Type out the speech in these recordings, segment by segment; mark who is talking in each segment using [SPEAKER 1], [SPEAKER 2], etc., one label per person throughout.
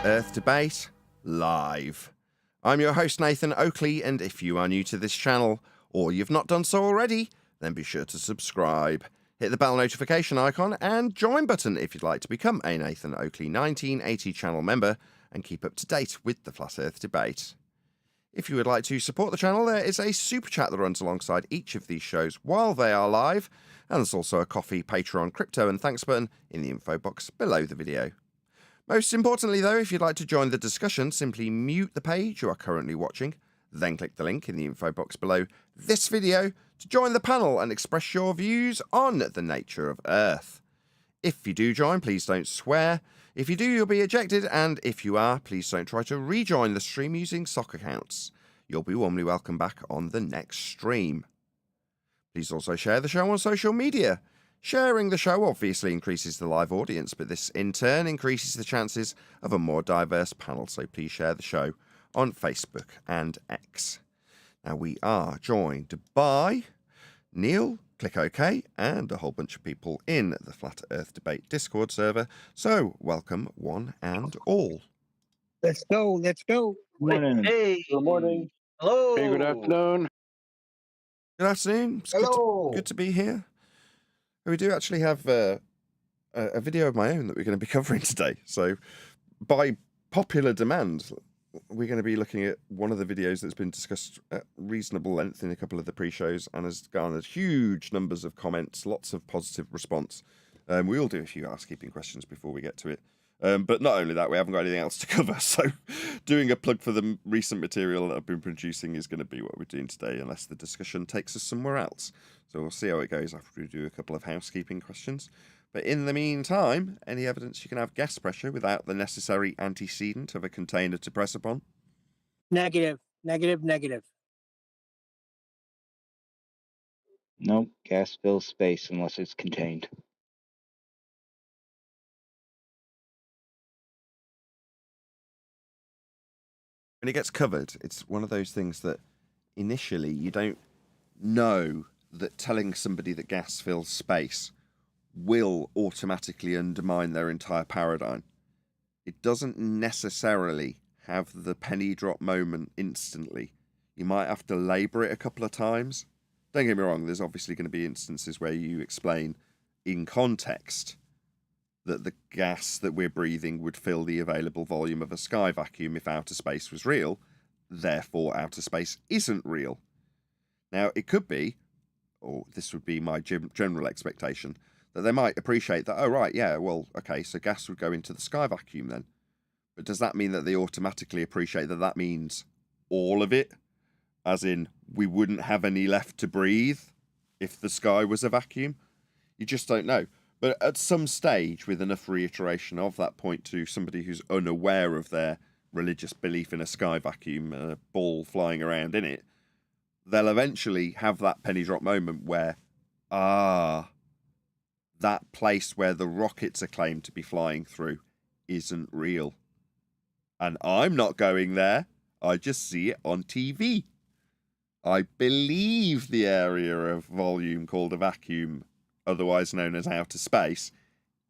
[SPEAKER 1] Earth Debate live. I'm your host Nathan Oakley, and if you are new to this channel, or you've not done so already, then be sure to subscribe. Hit the bell notification icon and join button if you'd like to become a Nathan Oakley 1980 channel member and keep up to date with the Flat Earth Debate. If you would like to support the channel, there is a super chat that runs alongside each of these shows while they are live, and there's also a coffee, Patreon, crypto and thanks button in the info box below the video. Most importantly though, if you'd like to join the discussion, simply mute the page you are currently watching, then click the link in the info box below this video to join the panel and express your views on the nature of Earth. If you do join, please don't swear. If you do, you'll be ejected, and if you are, please don't try to rejoin the stream using sock accounts. You'll be warmly welcome back on the next stream. Please also share the show on social media. Sharing the show obviously increases the live audience, but this in turn increases the chances of a more diverse panel, so please share the show on Facebook and X. Now we are joined by Neil, click OK, and a whole bunch of people in the Flat Earth Debate Discord server, so welcome one and all.
[SPEAKER 2] Let's go, let's go.
[SPEAKER 3] Good morning.
[SPEAKER 4] Hey.
[SPEAKER 3] Good morning.
[SPEAKER 4] Hello.
[SPEAKER 3] Hey, good afternoon.
[SPEAKER 1] Good afternoon. It's
[SPEAKER 2] Hello.
[SPEAKER 1] good to be here. We do actually have a video of my own that we're going to be covering today. So, by popular demand, we're going to be looking at one of the videos that's been discussed at reasonable length in a couple of the pre-shows and has garnered huge numbers of comments, lots of positive response. We will do a few housekeeping questions before we get to it. But not only that, we haven't got anything else to cover, so doing a plug for the recent material that I've been producing is going to be what we're doing today, unless the discussion takes us somewhere else. So we'll see how it goes after we do a couple of housekeeping questions. But in the meantime, any evidence you can have gas pressure without the necessary antecedent of a container to press upon?
[SPEAKER 2] Negative, negative, negative.
[SPEAKER 5] Nope, gas fills space unless it's contained.
[SPEAKER 1] When it gets covered, it's one of those things that initially you don't know that telling somebody that gas fills space will automatically undermine their entire paradigm. It doesn't necessarily have the penny drop moment instantly. You might have to labour it a couple of times. Don't get me wrong, there's obviously going to be instances where you explain in context that the gas that we're breathing would fill the available volume of a sky vacuum if outer space was real, therefore outer space isn't real. Now, it could be, or this would be my general expectation, that they might appreciate that, oh, right, yeah, well, okay, so gas would go into the sky vacuum then. But does that mean that they automatically appreciate that that means all of it? As in, we wouldn't have any left to breathe if the sky was a vacuum? You just don't know. But at some stage, with enough reiteration of that point to somebody who's unaware of their religious belief in a sky vacuum and a ball flying around in it, they'll eventually have that penny drop moment where, that place where the rockets are claimed to be flying through isn't real. And I'm not going there. I just see it on TV. I believe the area of volume called a vacuum, otherwise known as outer space,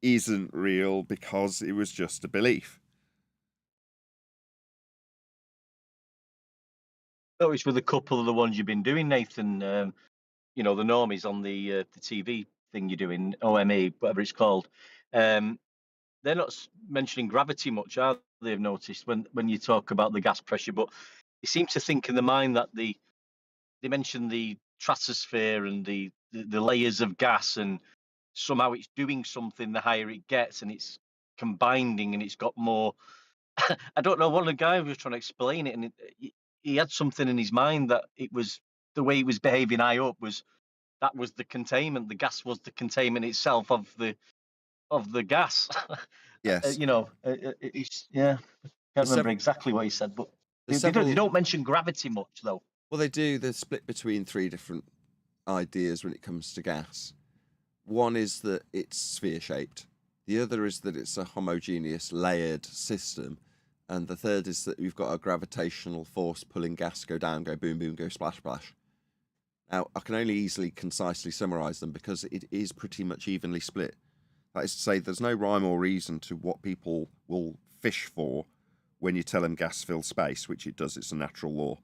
[SPEAKER 1] isn't real because it was just a belief.
[SPEAKER 4] Noticed with a couple of the ones you've been doing, Nathan, you know, the normies on the TV thing you're doing, OME, whatever it's called. They're not mentioning gravity much, are they? I've noticed when you talk about the gas pressure, but you seem to think in the mind that they mention the stratosphere and the layers of gas, and somehow it's doing something the higher it gets, and it's combining and it's got more. I don't know. One of the guys was trying to explain it, and he had something in his mind that it was the way he was behaving high up was that was the containment. The gas was the containment itself of the gas.
[SPEAKER 1] Yes.
[SPEAKER 4] You know, it's yeah. I can't remember exactly what he said, but they don't mention gravity much though.
[SPEAKER 1] Well, they do. They're split between three different ideas when it comes to gas. One is that it's sphere-shaped. The other is that it's a homogeneous, layered system. And the third is that you've got a gravitational force pulling gas, go down, go boom, boom, go splash, splash. Now, I can only easily, concisely summarise them because it is pretty much evenly split. That is to say, there's no rhyme or reason to what people will fish for when you tell them gas fills space, which it does, it's a natural law,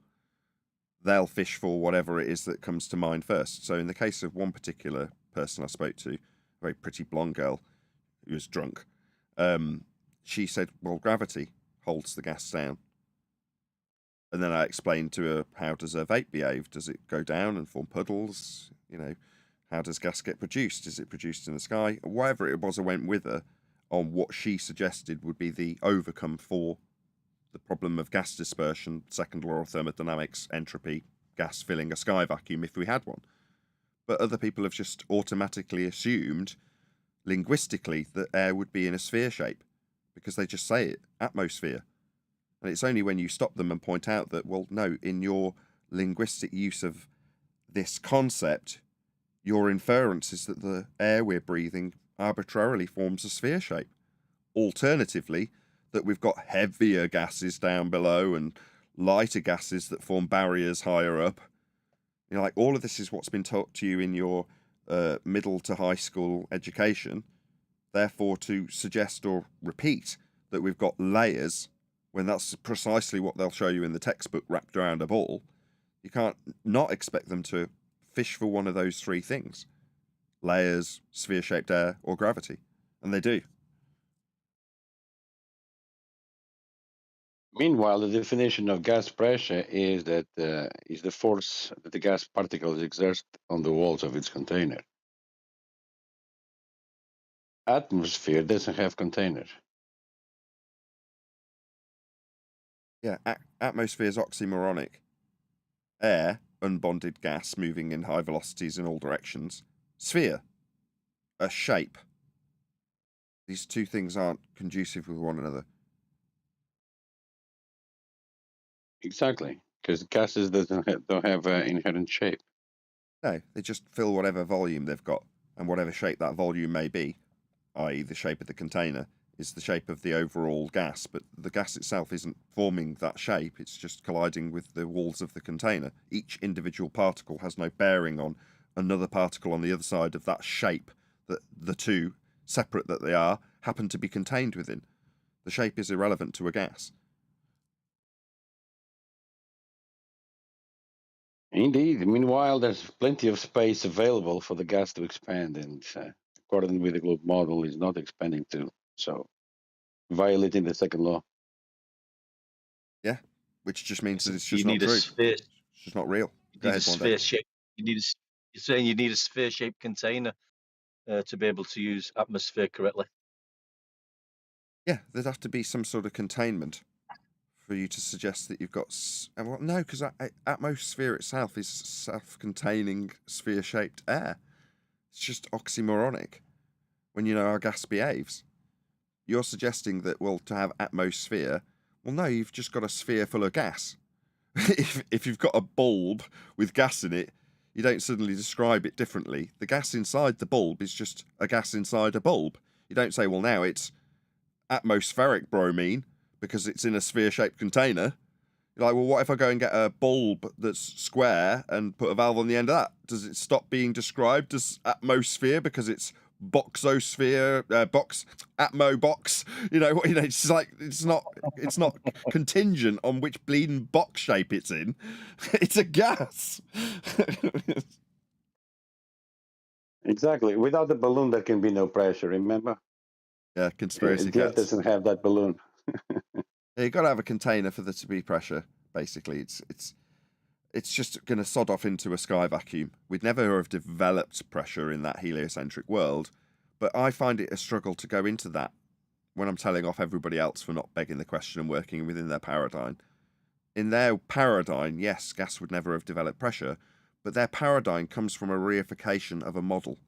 [SPEAKER 1] they'll fish for whatever it is that comes to mind first. So in the case of one particular person I spoke to, a very pretty blonde girl who was drunk, she said, well, gravity holds the gas down. And then I explained to her, how does a vape behave? Does it go down and form puddles? You know, how does gas get produced? Is it produced in the sky? Whatever it was, I went with her on what she suggested would be the overcome for the problem of gas dispersion, second law of thermodynamics, entropy, gas filling a sky vacuum if we had one. But other people have just automatically assumed, linguistically, that air would be in a sphere shape, because they just say it, atmosphere. And it's only when you stop them and point out that, well, no, in your linguistic use of this concept, your inference is that the air we're breathing arbitrarily forms a sphere shape. Alternatively, that we've got heavier gases down below and lighter gases that form barriers higher up. You know, like, all of this is what's been taught to you in your middle to high school education. Therefore, to suggest or repeat that we've got layers, when that's precisely what they'll show you in the textbook wrapped around a ball, you can't not expect them to fish for one of those three things: layers, sphere-shaped air, or gravity. And they do.
[SPEAKER 3] Meanwhile, the definition of gas pressure is that is the force that the gas particles exert on the walls of its container. Atmosphere doesn't have container.
[SPEAKER 1] Yeah, atmosphere is oxymoronic. Air, unbonded gas moving in high velocities in all directions. Sphere, a shape. These two things aren't conducive with one another.
[SPEAKER 3] Exactly, because gases don't have inherent shape.
[SPEAKER 1] No, they just fill whatever volume they've got, and whatever shape that volume may be, i.e. the shape of the container, is the shape of the overall gas, but the gas itself isn't forming that shape, it's just colliding with the walls of the container. Each individual particle has no bearing on another particle on the other side of that shape that the two, separate that they are, happen to be contained within. The shape is irrelevant to a gas.
[SPEAKER 3] Indeed. Meanwhile, there's plenty of space available for the gas to expand, and according with the globe model, is not expanding to. So, violating the second law.
[SPEAKER 1] Yeah, which just means that it's
[SPEAKER 4] You
[SPEAKER 1] just not
[SPEAKER 4] need a
[SPEAKER 1] true.
[SPEAKER 4] sphere.
[SPEAKER 1] It's just not real.
[SPEAKER 4] You
[SPEAKER 1] Go
[SPEAKER 4] need a
[SPEAKER 1] ahead, Wanda.
[SPEAKER 4] sphere shape. You're saying you need a sphere shaped container to be able to use atmosphere correctly.
[SPEAKER 1] Yeah, there'd have to be some sort of containment for you to suggest that you've got... Well, no, because atmosphere itself is self-containing sphere-shaped air. It's just oxymoronic when you know how gas behaves. You're suggesting that, well, to have atmosphere, well, no, you've just got a sphere full of gas. If you've got a bulb with gas in it, you don't suddenly describe it differently. The gas inside the bulb is just a gas inside a bulb. You don't say, well, now it's atmospheric bromine because it's in a sphere-shaped container. You're like, well, what if I go and get a bulb that's square and put a valve on the end of that? Does it stop being described as atmosphere because it's boxosphere, atmo box? It's like it's not contingent on which bleeding box shape it's in. It's a gas.
[SPEAKER 3] Exactly. Without the balloon, there can be no pressure. Remember?
[SPEAKER 1] Yeah, conspiracy
[SPEAKER 3] Jet
[SPEAKER 1] cats.
[SPEAKER 3] doesn't have that balloon.
[SPEAKER 1] Yeah, you got to have a container for there to be pressure. Basically, it's just going to sod off into a sky vacuum. We'd never have developed pressure in that heliocentric world, but I find it a struggle to go into that when I'm telling off everybody else for not begging the question and working within their paradigm. In their paradigm, yes, gas would never have developed pressure, but their paradigm comes from a reification of a model.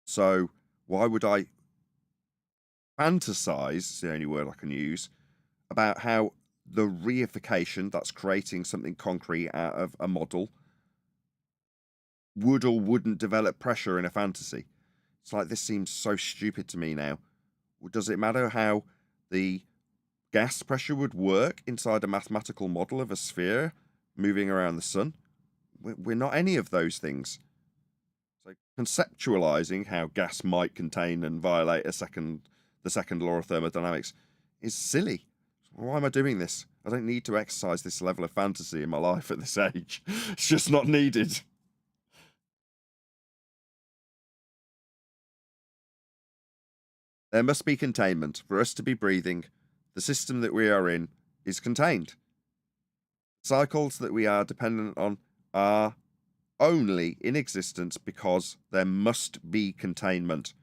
[SPEAKER 1] So why would I fantasize, is the only word I can use, about how the reification, that's creating something concrete out of a model, would or wouldn't develop pressure in a fantasy? It's like, this seems so stupid to me now. Does it matter how the gas pressure would work inside a mathematical model of a sphere moving around the sun? We're not any of those things. So conceptualizing how gas might contain and violate the second law of thermodynamics is silly. Why am I doing this? I don't need to exercise this level of fantasy in my life at this age. It's just not needed. There must be containment. For us to be breathing, the system that we are in is contained. Cycles that we are dependent on are only in existence because there must be containment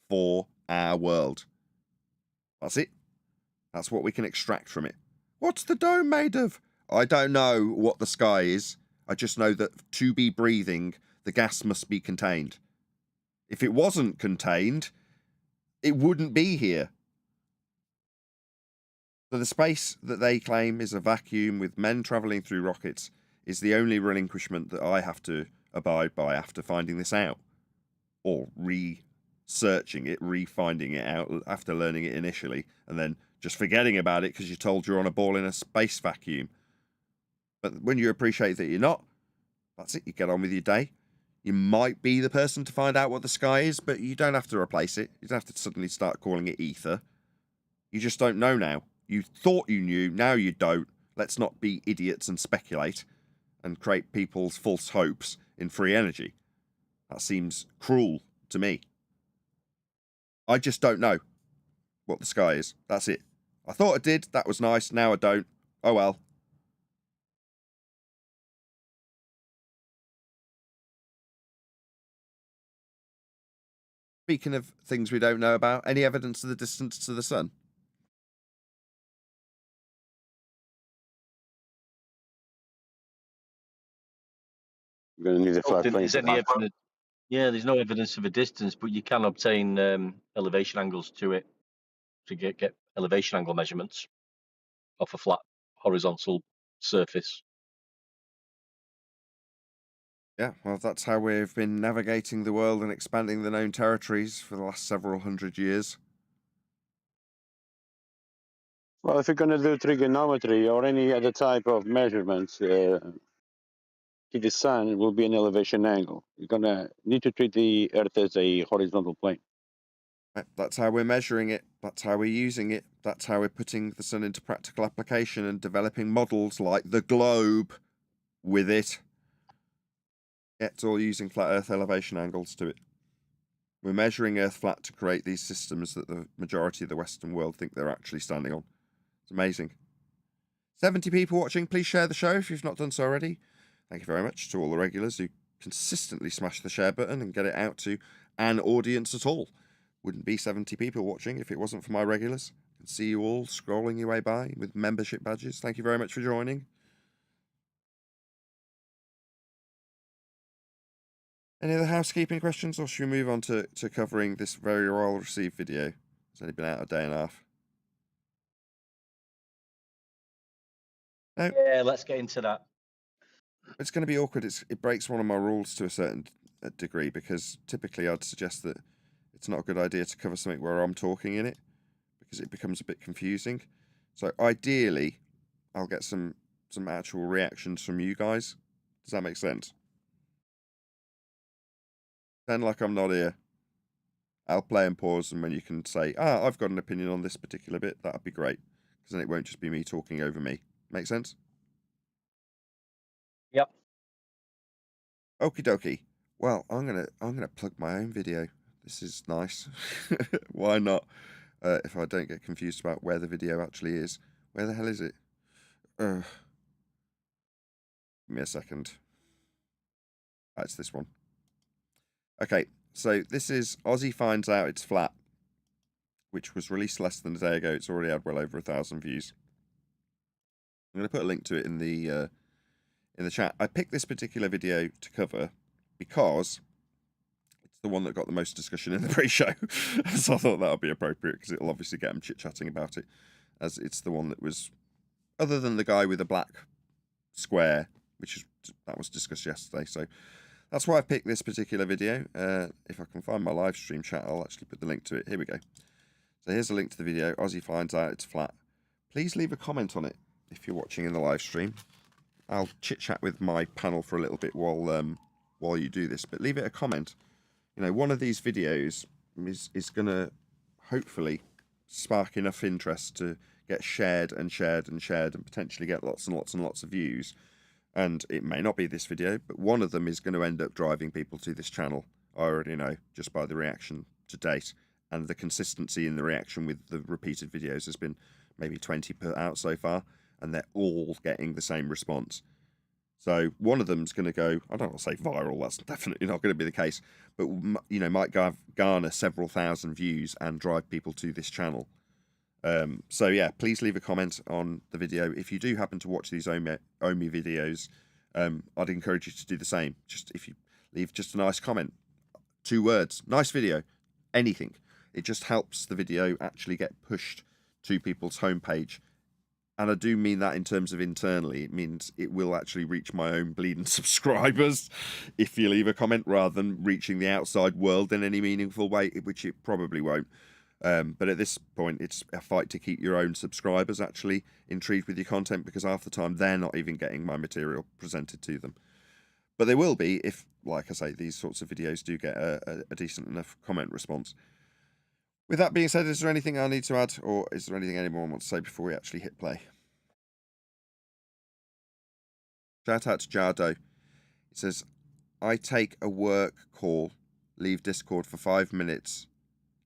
[SPEAKER 1] for our world. That's it. That's what we can extract from it. What's the dome made of? I don't know what the sky is. I just know that to be breathing, the gas must be contained. If it wasn't contained, it wouldn't be here. So the space that they claim is a vacuum with men travelling through rockets is the only relinquishment that I have to abide by after finding this out. Or researching it, refinding it out after learning it initially, and then just forgetting about it because you're told you're on a ball in a space vacuum. But when you appreciate that you're not, that's it, you get on with your day. You might be the person to find out what the sky is, but you don't have to replace it. You don't have to suddenly start calling it ether. You just don't know now. You thought you knew, now you don't. Let's not be idiots and speculate and create people's false hopes in free energy. That seems cruel to me. I just don't know what the sky is. That's it. I thought I did. That was nice. Now I don't. Oh well. Speaking of things we don't know about, any evidence of the distance to the sun?
[SPEAKER 3] You're going to need a
[SPEAKER 4] I don't think
[SPEAKER 3] flat
[SPEAKER 4] there's
[SPEAKER 3] plane.
[SPEAKER 4] any evidence. Yeah, there's no evidence of a distance, but you can obtain elevation angles to it to get elevation angle measurements off a flat horizontal surface.
[SPEAKER 1] Yeah, well, that's how we've been navigating the world and expanding the known territories for the last several hundred years.
[SPEAKER 3] Well, if you're going to do trigonometry or any other type of measurements to the sun, it will be an elevation angle. You're going to need to treat the Earth as a horizontal plane.
[SPEAKER 1] That's how we're measuring it. That's how we're using it. That's how we're putting the sun into practical application and developing models like the globe with it. Yeah, it's all using flat Earth elevation angles to it. We're measuring Earth flat to create these systems that the majority of the Western world think they're actually standing on. It's amazing. 70 people watching. Please share the show if you've not done so already. Thank you very much to all the regulars who consistently smash the share button and get it out to an audience at all. Wouldn't be 70 people watching if it wasn't for my regulars. I can see you all scrolling your way by with membership badges. Thank you very much for joining. Any other housekeeping questions, or should we move on to covering this very well received video? It's only been out a day and a half. No,
[SPEAKER 4] Yeah, let's get into that.
[SPEAKER 1] it's going to be awkward. It breaks one of my rules to a certain degree, because typically I'd suggest that it's not a good idea to cover something where I'm talking in it, because it becomes a bit confusing. So ideally, I'll get some actual reactions from you guys. Does that make sense? Pretend like I'm not here. I'll play and pause, and when you can say, I've got an opinion on this particular bit, that'd be great, because then it won't just be me talking over me. Make sense?
[SPEAKER 4] Yep.
[SPEAKER 1] Okie dokie. Well, I'm gonna plug my own video. This is nice. Why not? If I don't get confused about where the video actually is. Where the hell is it? Give me a second. That's this one. Okay, so this is Aussie Finds Out It's Flat, which was released less than a day ago. It's already had well over 1,000 views. I'm going to put a link to it in the chat. I picked this particular video to cover because it's the one that got the most discussion in the pre-show. So I thought that would be appropriate, because it'll obviously get them chit-chatting about it, as it's the one that was, other than the guy with the black square, that was discussed yesterday. So that's why I picked this particular video. If I can find my live stream chat, I'll actually put the link to it. Here we go. So here's a link to the video. Aussie Finds Out It's Flat. Please leave a comment on it if you're watching in the live stream. I'll chit-chat with my panel for a little bit while you do this, but leave it a comment. You know, one of these videos is going to hopefully spark enough interest to get shared and shared and shared and potentially get lots and lots and lots of views. And it may not be this video, but one of them is going to end up driving people to this channel. I already know, just by the reaction to date. And the consistency in the reaction with the repeated videos has been maybe 20 put out so far, and they're all getting the same response. So one of them's going to go, I don't want to say viral, that's definitely not going to be the case, but, you know, might garner several thousand views and drive people to this channel. So yeah, please leave a comment on the video. If you do happen to watch these Omi videos, I'd encourage you to do the same. Just if you leave just a nice comment, 2 words, nice video, anything. It just helps the video actually get pushed to people's homepage. And I do mean that in terms of internally. It means it will actually reach my own bleeding subscribers if you leave a comment, rather than reaching the outside world in any meaningful way, which it probably won't. But at this point, it's a fight to keep your own subscribers actually intrigued with your content, because half the time they're not even getting my material presented to them. But they will be if, like I say, these sorts of videos do get a decent enough comment response. With that being said, is there anything I need to add, or is there anything anyone wants to say before we actually hit play? Shout out to Jardo. He says, I take a work call, leave Discord for 5 minutes,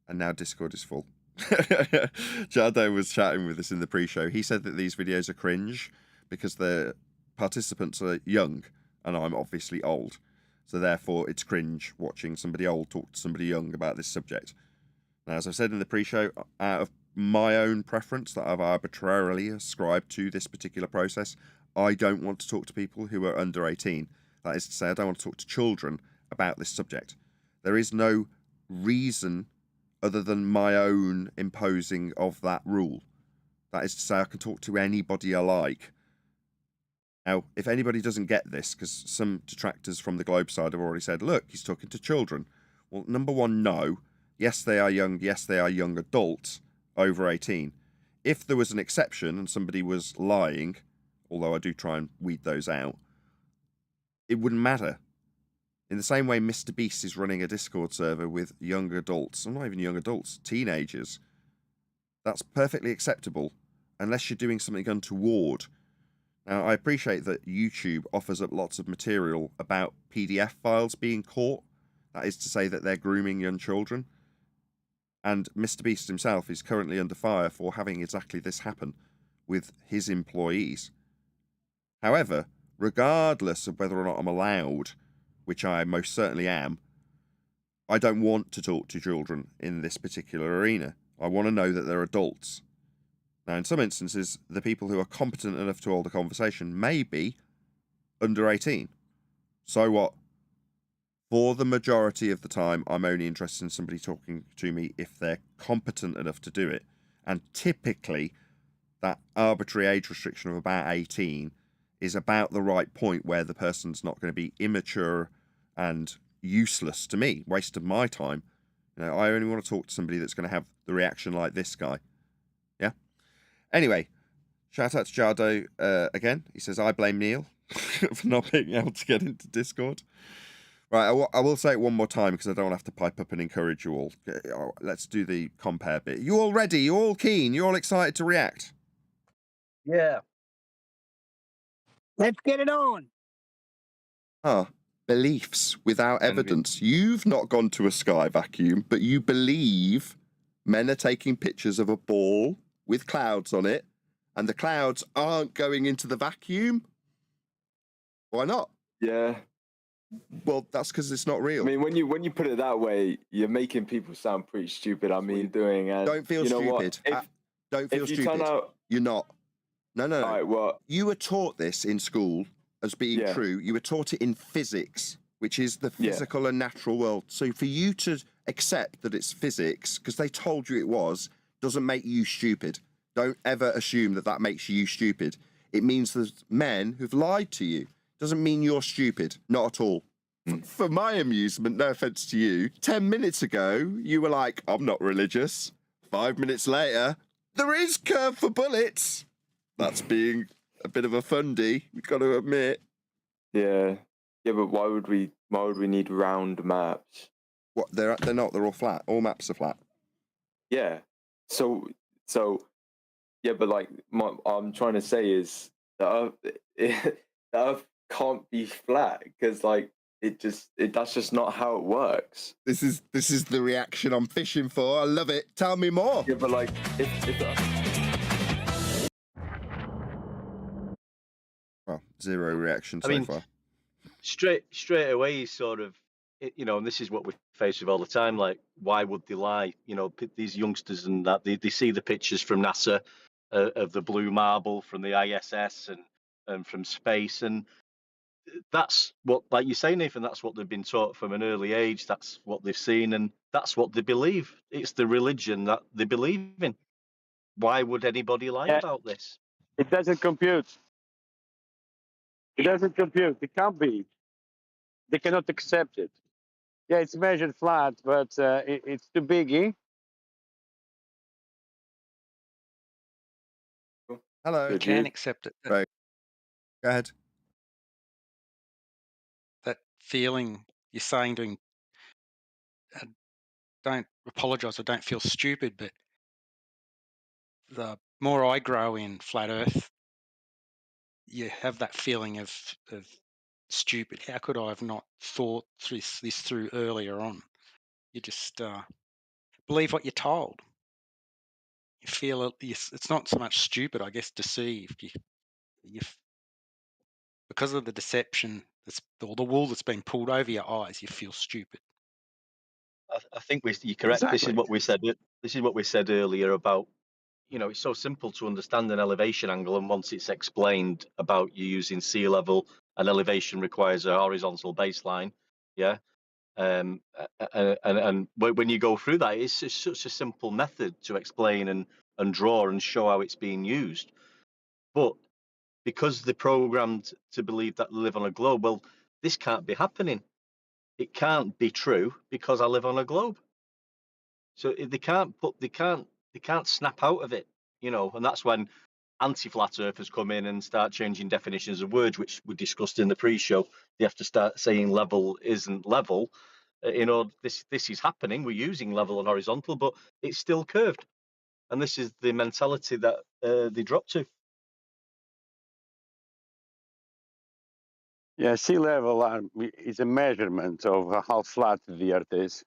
[SPEAKER 1] and now Discord is full. Jardo was chatting with us in the pre-show. He said that these videos are cringe because the participants are young, and I'm obviously old. So therefore, it's cringe watching somebody old talk to somebody young about this subject. Now, as I've said in the pre-show, out of my own preference that I've arbitrarily ascribed to this particular process, I don't want to talk to people who are under 18. That is to say, I don't want to talk to children about this subject. There is no reason other than my own imposing of that rule. That is to say, I can talk to anybody I like. Now, if anybody doesn't get this, because some detractors from the Globe side have already said, look, he's talking to children. Well, number one, no. Yes, they are young. Yes, they are young adults over 18. If there was an exception and somebody was lying, although I do try and weed those out, it wouldn't matter. In the same way, Mr. Beast is running a Discord server with young adults, and not even young adults, teenagers. That's perfectly acceptable, unless you're doing something untoward. Now, I appreciate that YouTube offers up lots of material about PDF files being caught. That is to say that they're grooming young children. And Mr. Beast himself is currently under fire for having exactly this happen with his employees. However, regardless of whether or not I'm allowed, which I most certainly am, I don't want to talk to children in this particular arena. I want to know that they're adults. Now, in some instances, the people who are competent enough to hold a conversation may be under 18. So what? For the majority of the time, I'm only interested in somebody talking to me if they're competent enough to do it. And typically, that arbitrary age restriction of about 18 is about the right point where the person's not going to be immature and useless to me, waste of my time. You know, I only want to talk to somebody that's going to have the reaction like this guy. Yeah? Anyway, shout out to Jardo again. He says, I blame Neil for not being able to get into Discord. Right, I will say it one more time because I don't want to have to pipe up and encourage you all. Let's do the compare bit. You all ready? You all keen? You all excited to react?
[SPEAKER 4] Yeah.
[SPEAKER 2] Let's get it on.
[SPEAKER 1] Beliefs without evidence. You've not gone to a sky vacuum, but you believe men are taking pictures of a ball with clouds on it, and the clouds aren't going into the vacuum? Why not?
[SPEAKER 6] Yeah.
[SPEAKER 1] Well, that's because it's not real.
[SPEAKER 6] I mean, when you put it that way, you're making people sound pretty stupid. I mean,
[SPEAKER 1] Don't feel stupid. Don't feel stupid.
[SPEAKER 6] Turn out...
[SPEAKER 1] You're not. No.
[SPEAKER 6] All right, well,
[SPEAKER 1] you were taught this in school as being true. You were taught it in physics, which is the physical and natural world. So for you to accept that it's physics, because they told you it was, doesn't make you stupid. Don't ever assume that that makes you stupid. It means there's men who've lied to you. Doesn't mean you're stupid. Not at all. For my amusement, no offense to you, 10 minutes ago, you were like, I'm not religious. 5 minutes later, there is curve for bullets. That's being a bit of a fundy, we've got to admit.
[SPEAKER 6] Yeah, but why would we need round maps?
[SPEAKER 1] What, they're not, they're all flat. All maps are flat.
[SPEAKER 6] Yeah. So Yeah, but like I'm trying to say is the Earth, the Earth can't be flat because like that's just not how it works.
[SPEAKER 1] This is the reaction I'm fishing for. I love it. Tell me more.
[SPEAKER 6] Yeah, but like if
[SPEAKER 1] Well, zero reaction so far.
[SPEAKER 4] Straight away, he's sort of, and this is what we face with all the time. Like, why would they lie? These youngsters and that they see the pictures from NASA of the blue marble from the ISS and from space, and that's what, like you say, Nathan, that's what they've been taught from an early age. That's what they've seen, and that's what they believe. It's the religion that they believe in. Why would anybody lie about this?
[SPEAKER 3] It doesn't compute. It doesn't compute. It can't be. They cannot accept it. Yeah, it's measured flat, but it's too big, eh?
[SPEAKER 1] Hello.
[SPEAKER 7] You can accept it.
[SPEAKER 1] Right. Go ahead.
[SPEAKER 7] That feeling you're saying, don't apologise or don't feel stupid, but the more I grow in flat Earth, you have that feeling of stupid. How could I have not thought this through earlier on? You just believe what you're told. You feel it's not so much stupid, I guess, deceived. You because of the deception, or the wool that's been pulled over your eyes, you feel stupid.
[SPEAKER 4] I think you're correct.
[SPEAKER 3] Exactly.
[SPEAKER 4] This is what we said. This is what we said earlier about, it's so simple to understand an elevation angle, and once it's explained about you using sea level, an elevation requires a horizontal baseline. Yeah. And when you go through that, it's just such a simple method to explain and draw and show how it's being used. But because they're programmed to believe that they live on a globe, well, this can't be happening. It can't be true because I live on a globe. So they can't snap out of it, and that's when anti-flat earthers come in and start changing definitions of words, which we discussed in the pre-show. They have to start saying level isn't level. This is happening. We're using level and horizontal, but it's still curved, and this is the mentality that they drop to.
[SPEAKER 3] Yeah, sea level is a measurement of how flat the Earth is.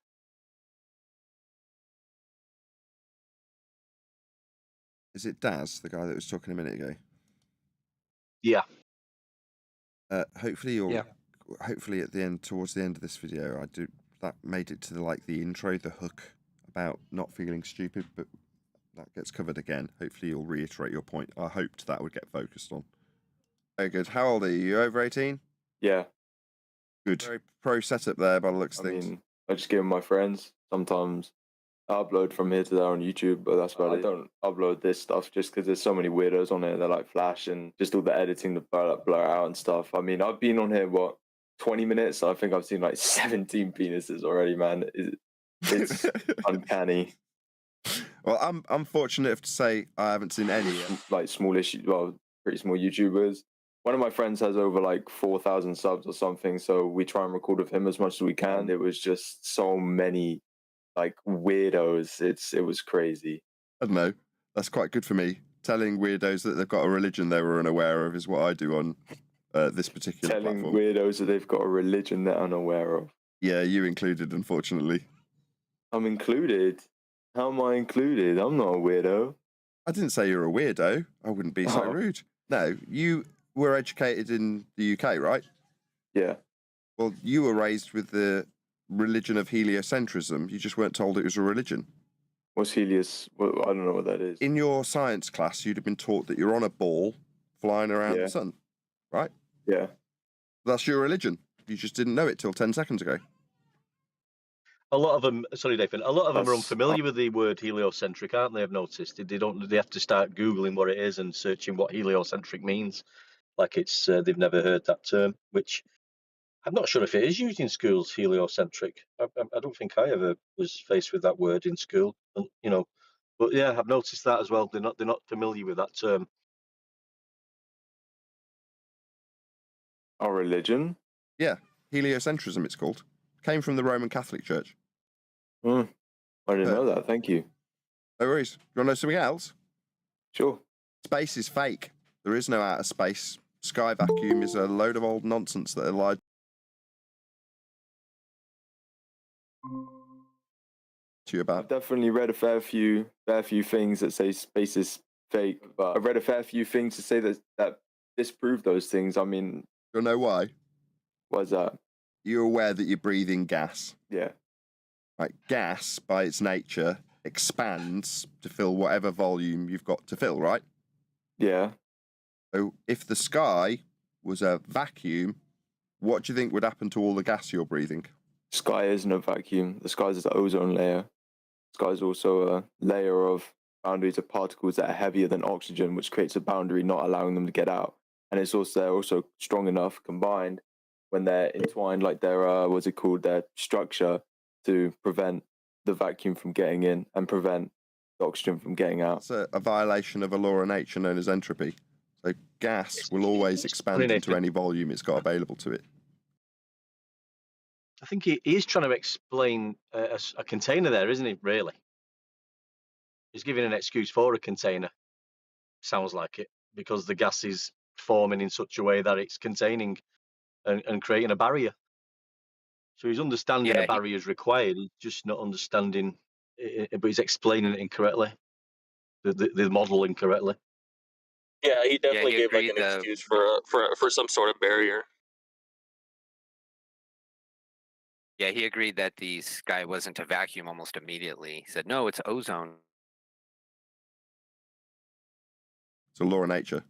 [SPEAKER 1] Is it Daz, the guy that was talking a minute ago?
[SPEAKER 4] Yeah.
[SPEAKER 1] Hopefully at the end, towards the end of this video, that made it to the intro, the hook about not feeling stupid, but that gets covered again. Hopefully you'll reiterate your point. I hoped that would get focused on. Very good. How old are you? You over 18?
[SPEAKER 6] yeah,
[SPEAKER 1] Good. Very pro setup there by the looks of
[SPEAKER 6] I
[SPEAKER 1] things.
[SPEAKER 6] mean, I just give them my friends. Sometimes I upload from here to there on YouTube, but that's about it. I don't upload this stuff just because there's so many weirdos on it that like flash and just all the editing to blur out and stuff. I mean, I've been on here 20 minutes. I think I've seen like 17 penises already, man. It's uncanny.
[SPEAKER 1] Well, I'm fortunate enough to say I haven't seen any yet.
[SPEAKER 6] Like pretty small YouTubers. One of my friends has over like 4,000 subs or something, so we try and record with him as much as we can. It was just so many like weirdos. It was crazy.
[SPEAKER 1] I don't know. That's quite good for me. Telling weirdos that they've got a religion they were unaware of is what I do on this particular
[SPEAKER 6] Telling
[SPEAKER 1] platform.
[SPEAKER 6] weirdos that they've got a religion they're unaware of.
[SPEAKER 1] Yeah, you included, unfortunately.
[SPEAKER 6] I'm included. How am I included? I'm not a weirdo.
[SPEAKER 1] I didn't say you're a weirdo. I wouldn't be so rude. No, you were educated in the UK, right?
[SPEAKER 6] Yeah.
[SPEAKER 1] Well, you were raised with the religion of heliocentrism. You just weren't told it was a religion.
[SPEAKER 6] What's Helios? Well, I don't know what that is.
[SPEAKER 1] In your science class, you'd have been taught that you're on a ball flying around the sun, right?
[SPEAKER 6] Yeah.
[SPEAKER 1] That's your religion. You just didn't know it till 10 seconds ago.
[SPEAKER 4] A lot of them, sorry, Nathan. A lot of them are unfamiliar with the word heliocentric, aren't they? I've noticed they have to start googling what it is and searching what heliocentric means. Like it's they've never heard that term, which I'm not sure if it is used in schools. Heliocentric. I don't think I ever was faced with that word in school. But yeah, I've noticed that as well. They're not familiar with that term.
[SPEAKER 6] Our religion?
[SPEAKER 1] Yeah, heliocentrism. It's called. Came from the Roman Catholic Church.
[SPEAKER 6] I didn't know that. Thank you.
[SPEAKER 1] No worries. You want to know something else?
[SPEAKER 6] Sure.
[SPEAKER 1] Space is fake. There is no outer space. Sky vacuum is a load of old nonsense that are lied to you
[SPEAKER 6] I've
[SPEAKER 1] about.
[SPEAKER 6] definitely read a fair few things that say space is fake, but I've read a fair few things to say that disprove those things. I mean,
[SPEAKER 1] You know why?
[SPEAKER 6] what's that?
[SPEAKER 1] You're aware that you're breathing gas.
[SPEAKER 6] Yeah.
[SPEAKER 1] Right, gas, by its nature, expands to fill whatever volume you've got to fill, right?
[SPEAKER 6] Yeah.
[SPEAKER 1] So if the sky was a vacuum, what do you think would happen to all the gas you're breathing?
[SPEAKER 6] Sky isn't a vacuum. The sky is the ozone layer. Sky is also a layer of boundaries of particles that are heavier than oxygen, which creates a boundary not allowing them to get out. And it's also they're also strong enough combined when they're entwined, like their their structure, to prevent the vacuum from getting in and prevent the oxygen from getting out.
[SPEAKER 1] That's a violation of a law of nature known as entropy. So gas will always expand into any volume it's got available to it.
[SPEAKER 4] I think he is trying to explain a container there, isn't he, really? He's giving an excuse for a container, sounds like it, because the gas is forming in such a way that it's containing and creating a barrier. So he's understanding a barrier is required, he's just not understanding it, but he's explaining it incorrectly, the model incorrectly.
[SPEAKER 8] Yeah, he definitely gave like an excuse for some sort of barrier.
[SPEAKER 9] Yeah, he agreed that the sky wasn't a vacuum almost immediately. He said, no, it's ozone.
[SPEAKER 1] It's a law of nature.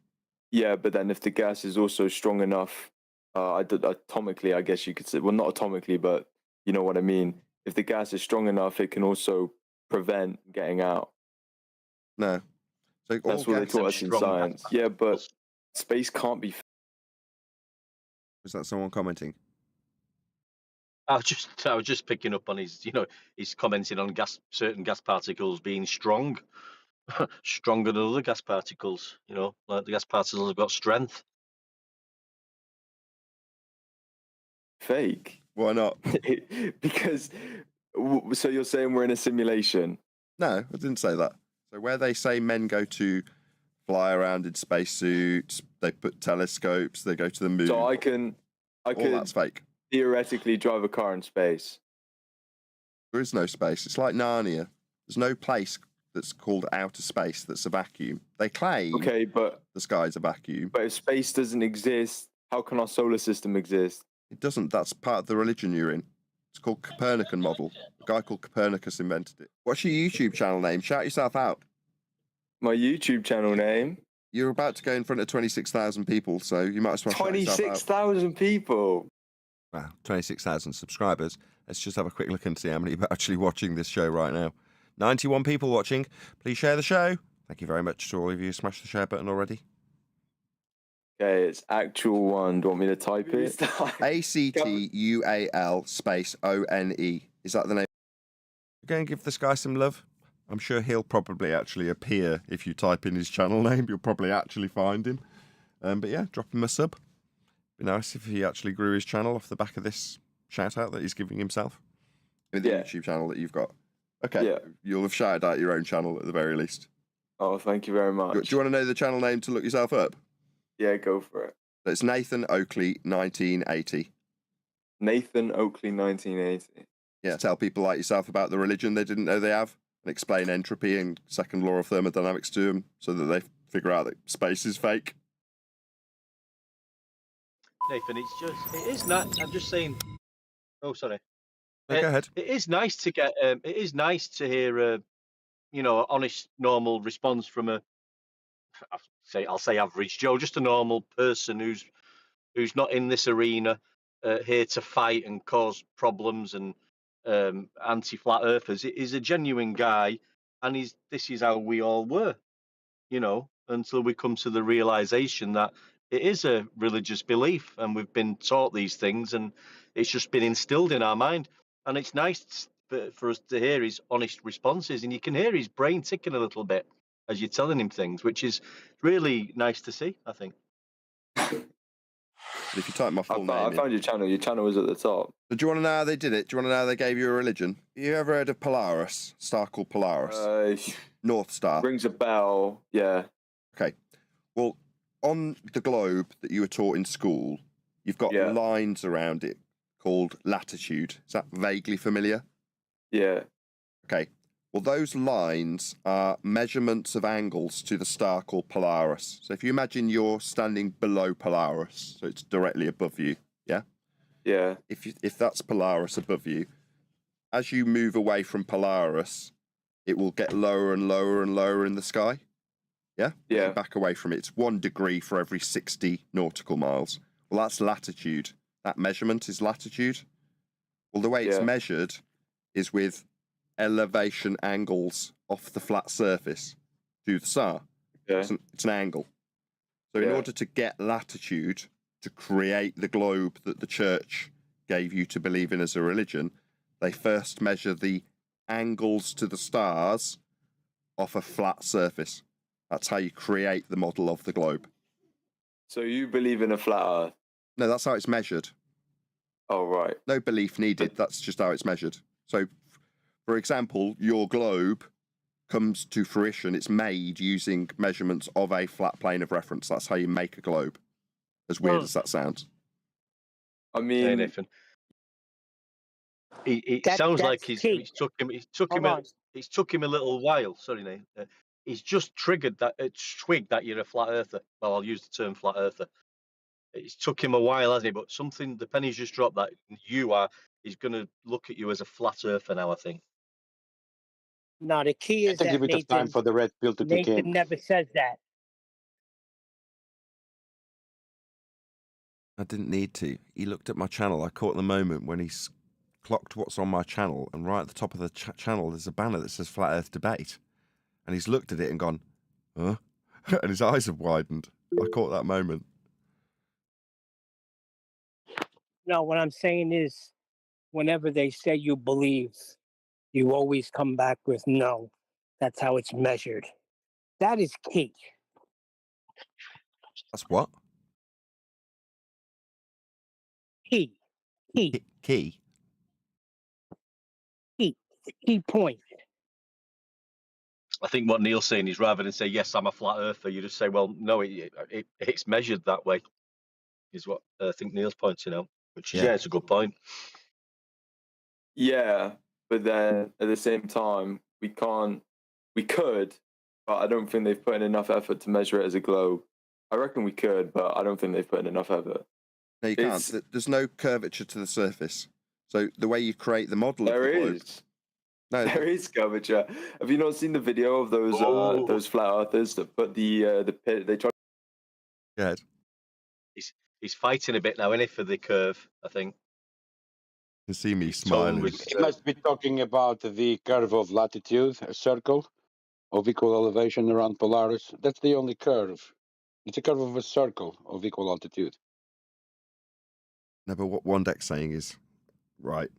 [SPEAKER 6] Yeah, but then if the gas is also strong enough, atomically, I guess you could say, well, not atomically, but you know what I mean. If the gas is strong enough, it can also prevent getting out.
[SPEAKER 1] No. So
[SPEAKER 6] that's what they taught us in science. Yeah, but space can't be.
[SPEAKER 1] Was that someone commenting?
[SPEAKER 4] I was just picking up on his, he's commenting on certain gas particles being strong, stronger than other gas particles. Like the gas particles have got strength.
[SPEAKER 6] Fake.
[SPEAKER 1] Why not?
[SPEAKER 6] Because, so you're saying we're in a simulation?
[SPEAKER 1] No, I didn't say that. So where they say men go to fly around in spacesuits, they put telescopes, they go to the moon.
[SPEAKER 6] So I could.
[SPEAKER 1] All that's fake.
[SPEAKER 6] Theoretically drive a car in space.
[SPEAKER 1] There is no space. It's like Narnia. There's no place that's called outer space that's a vacuum. They claim
[SPEAKER 6] but
[SPEAKER 1] the sky's a vacuum.
[SPEAKER 6] But if space doesn't exist, how can our solar system exist?
[SPEAKER 1] It doesn't. That's part of the religion you're in. It's called Copernican model. A guy called Copernicus invented it. What's your YouTube channel name? Shout yourself out.
[SPEAKER 6] My YouTube channel name?
[SPEAKER 1] You're about to go in front of 26,000 people, so you might as well shout yourself out.
[SPEAKER 6] 26,000 people?
[SPEAKER 1] Wow, 26,000 subscribers. Let's just have a quick look and see how many are actually watching this show right now. 91 people watching. Please share the show. Thank you very much to all of you who smashed the share button already.
[SPEAKER 6] Okay, it's actual one. Do you want me to type it?
[SPEAKER 1] ACTUAL space ONE. Is that the name? Go and give this guy some love. I'm sure he'll probably actually appear if you type in his channel name. You'll probably actually find him. But yeah, drop him a sub. Be nice if he actually grew his channel off the back of this shout out that he's giving himself. The YouTube channel that you've got. Okay, yeah. You'll have shouted out your own channel at the very least.
[SPEAKER 6] Oh, thank you very much.
[SPEAKER 1] Do you want to know the channel name to look yourself up?
[SPEAKER 6] Yeah, go for it.
[SPEAKER 1] It's Nathan Oakley 1980.
[SPEAKER 6] Nathan Oakley 1980.
[SPEAKER 1] Yeah, tell people like yourself about the religion they didn't know they have, and explain entropy and second law of thermodynamics to them so that they figure out that space is fake.
[SPEAKER 4] Nathan, it is not. I'm just saying. Oh, sorry.
[SPEAKER 1] Go ahead.
[SPEAKER 4] It is nice to get. It is nice to hear honest, normal response from I'll say average Joe, just a normal person who's not in this arena, here to fight and cause problems and anti-flat earthers. He's a genuine guy, and this is how we all were, until we come to the realization that it is a religious belief, and we've been taught these things, and it's just been instilled in our mind. And it's nice for us to hear his honest responses, and you can hear his brain ticking a little bit as you're telling him things, which is really nice to see, I think.
[SPEAKER 1] If you type my full name
[SPEAKER 6] I found your channel was at the top.
[SPEAKER 1] So do you want to know how they did it? Do you want to know how they gave you a religion? You ever heard of Polaris? A star called Polaris? North Star.
[SPEAKER 6] Rings a bell, yeah.
[SPEAKER 1] Okay, Well, on the globe that you were taught in school, you've got lines around it called latitude. Is that vaguely familiar?
[SPEAKER 6] Yeah.
[SPEAKER 1] Okay. Well, those lines are measurements of angles to the star called Polaris. So if you imagine you're standing below Polaris, so it's directly above you, yeah?
[SPEAKER 6] Yeah.
[SPEAKER 1] If that's Polaris above you, as you move away from Polaris, it will get lower and lower and lower in the sky. Yeah?
[SPEAKER 6] Yeah.
[SPEAKER 1] As you back away from it. It's 1 degree for every 60 nautical miles. Well, that's latitude. That measurement is latitude. Well, the way it's measured is with elevation angles off the flat surface to the star.
[SPEAKER 6] Yeah.
[SPEAKER 1] It's an angle. So in order to get latitude, to create the globe that the church gave you to believe in as a religion, they first measure the angles to the stars off a flat surface. That's how you create the model of the globe.
[SPEAKER 6] So you believe in a flat Earth?
[SPEAKER 1] No, that's how it's measured.
[SPEAKER 6] Oh, right.
[SPEAKER 1] No belief needed. That's just how it's measured. So, for example, your globe comes to fruition. It's made using measurements of a flat plane of reference. That's how you make a globe. As weird as that sounds.
[SPEAKER 6] I mean,
[SPEAKER 4] Hey, Nathan. It sounds like it's took him a little while. Sorry, Nathan. He's just triggered that twig that you're a flat earther. Well, I'll use the term flat earther. It's took him a while, hasn't it? But the penny's just dropped that he's going to look at you as a flat earther now, I think.
[SPEAKER 2] No, the key is
[SPEAKER 3] Take a
[SPEAKER 2] that
[SPEAKER 3] bit of time for the red pill to kick in.
[SPEAKER 2] Nathan never says that.
[SPEAKER 1] I didn't need to. He looked at my channel. I caught the moment when he's clocked what's on my channel, and right at the top of the channel there's a banner that says Flat Earth Debate. And he's looked at it and gone, huh? And his eyes have widened. I caught that moment.
[SPEAKER 2] No, what I'm saying is, whenever they say you believe, you always come back with no. That's how it's measured. That is key.
[SPEAKER 1] That's what?
[SPEAKER 2] Key.
[SPEAKER 1] Key.
[SPEAKER 2] Key. Key point.
[SPEAKER 4] I think what Neil's saying is rather than say, yes, I'm a flat earther, you just say, well, no, it's measured that way, is what I think Neil's pointing out, which is, it's a good point.
[SPEAKER 6] Yeah, but then at the same time, we could, but I don't think they've put in enough effort to measure it as a globe. I reckon we could, but I don't think they've put in enough effort.
[SPEAKER 1] No, you can't. There's no curvature to the surface. So the way you create the model of the globe...
[SPEAKER 6] No, there is curvature. Have you not seen the video of those flat earthers that put the pit? They try.
[SPEAKER 1] Yeah.
[SPEAKER 4] He's fighting a bit now, isn't he, for the curve? I think.
[SPEAKER 1] You see me smiling.
[SPEAKER 3] He must be talking about the curve of latitude, a circle of equal elevation around Polaris. That's the only curve. It's a curve of a circle of equal altitude.
[SPEAKER 1] No, but what Wandek's saying is, right,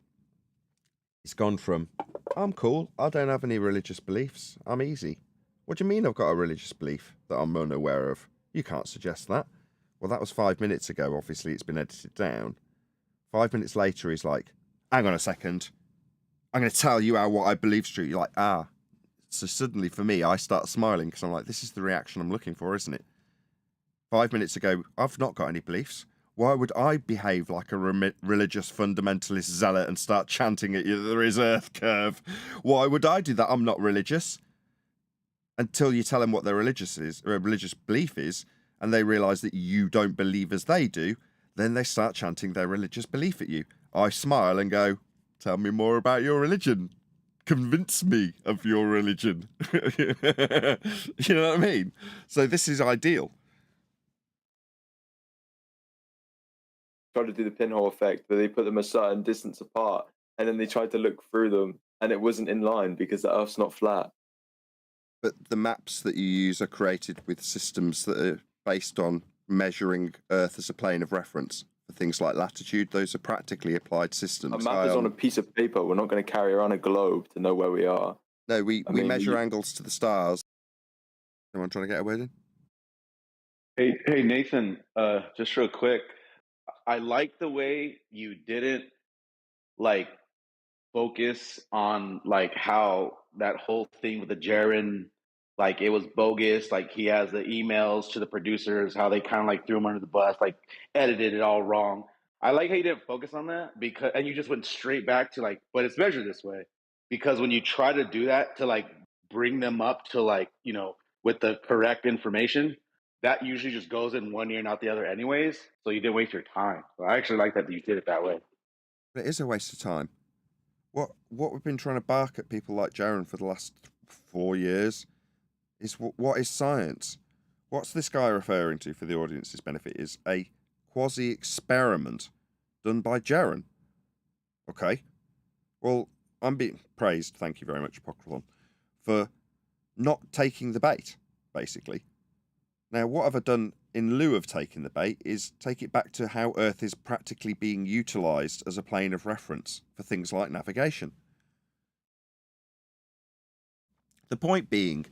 [SPEAKER 1] he's gone from, I'm cool, I don't have any religious beliefs, I'm easy. What do you mean I've got a religious belief that I'm unaware of? You can't suggest that. Well, that was 5 minutes ago. Obviously, it's been edited down. 5 minutes later, he's like, hang on a second. I'm going to tell you what I believe's true. You're like, So suddenly, for me, I start smiling because I'm like, this is the reaction I'm looking for, isn't it? 5 minutes ago, I've not got any beliefs. Why would I behave like a religious fundamentalist zealot and start chanting at you that there is Earth curve? Why would I do that? I'm not religious. Until you tell them what their religious belief is, and they realise that you don't believe as they do, then they start chanting their religious belief at you. I smile and go, tell me more about your religion. Convince me of your religion. You know what I mean? So this is ideal.
[SPEAKER 6] Try to do the pinhole effect, where they put them a certain distance apart, and then they tried to look through them, and it wasn't in line because the Earth's not flat.
[SPEAKER 1] But the maps that you use are created with systems that are based on measuring Earth as a plane of reference. For things like latitude, those are practically applied systems.
[SPEAKER 6] A map is on a piece of paper. We're not going to carry around a globe to know where we are.
[SPEAKER 1] No, we measure angles to the stars. Someone trying to get a word
[SPEAKER 10] in? Hey, Nathan, just real quick. I like the way you didn't focus on how that whole thing with the Jaren like it was bogus. Like he has the emails to the producers, how they kind of like threw him under the bus, like edited it all wrong. I like how you didn't focus on that and you just went straight back to like, but it's measured this way. Because when you try to do that to like bring them up to like, with the correct information, that usually just goes in one ear and out the other anyways. So you didn't waste your time. So I actually like that you did it that way.
[SPEAKER 1] But it is a waste of time. What we've been trying to bark at people like Jaron for the last 4 years is what is science? What's this guy referring to for the audience's benefit is a quasi-experiment done by Jaron. Okay? Well, I'm being praised, thank you very much, Apocryphon, for not taking the bait, basically. Now, what have I done in lieu of taking the bait is take it back to how Earth is practically being utilised as a plane of reference for things like navigation. The point being,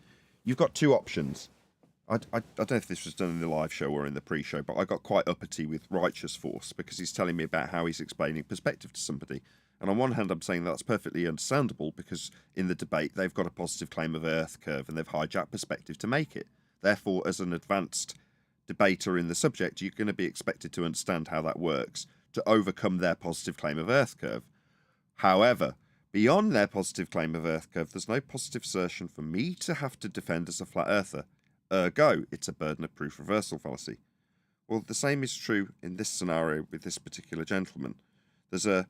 [SPEAKER 1] you've got two options. I don't know if this was done in the live show or in the pre-show, but I got quite uppity with Righteous Force because he's telling me about how he's explaining perspective to somebody. And on one hand, I'm saying that's perfectly understandable because in the debate, they've got a positive claim of Earth curve and they've hijacked perspective to make it. Therefore, as an advanced debater in the subject, you're going to be expected to understand how that works to overcome their positive claim of Earth curve. However, beyond their positive claim of Earth curve, there's no positive assertion for me to have to defend as a flat earther. Ergo, it's a burden of proof reversal fallacy. Well, the same is true in this scenario with this particular gentleman. There's a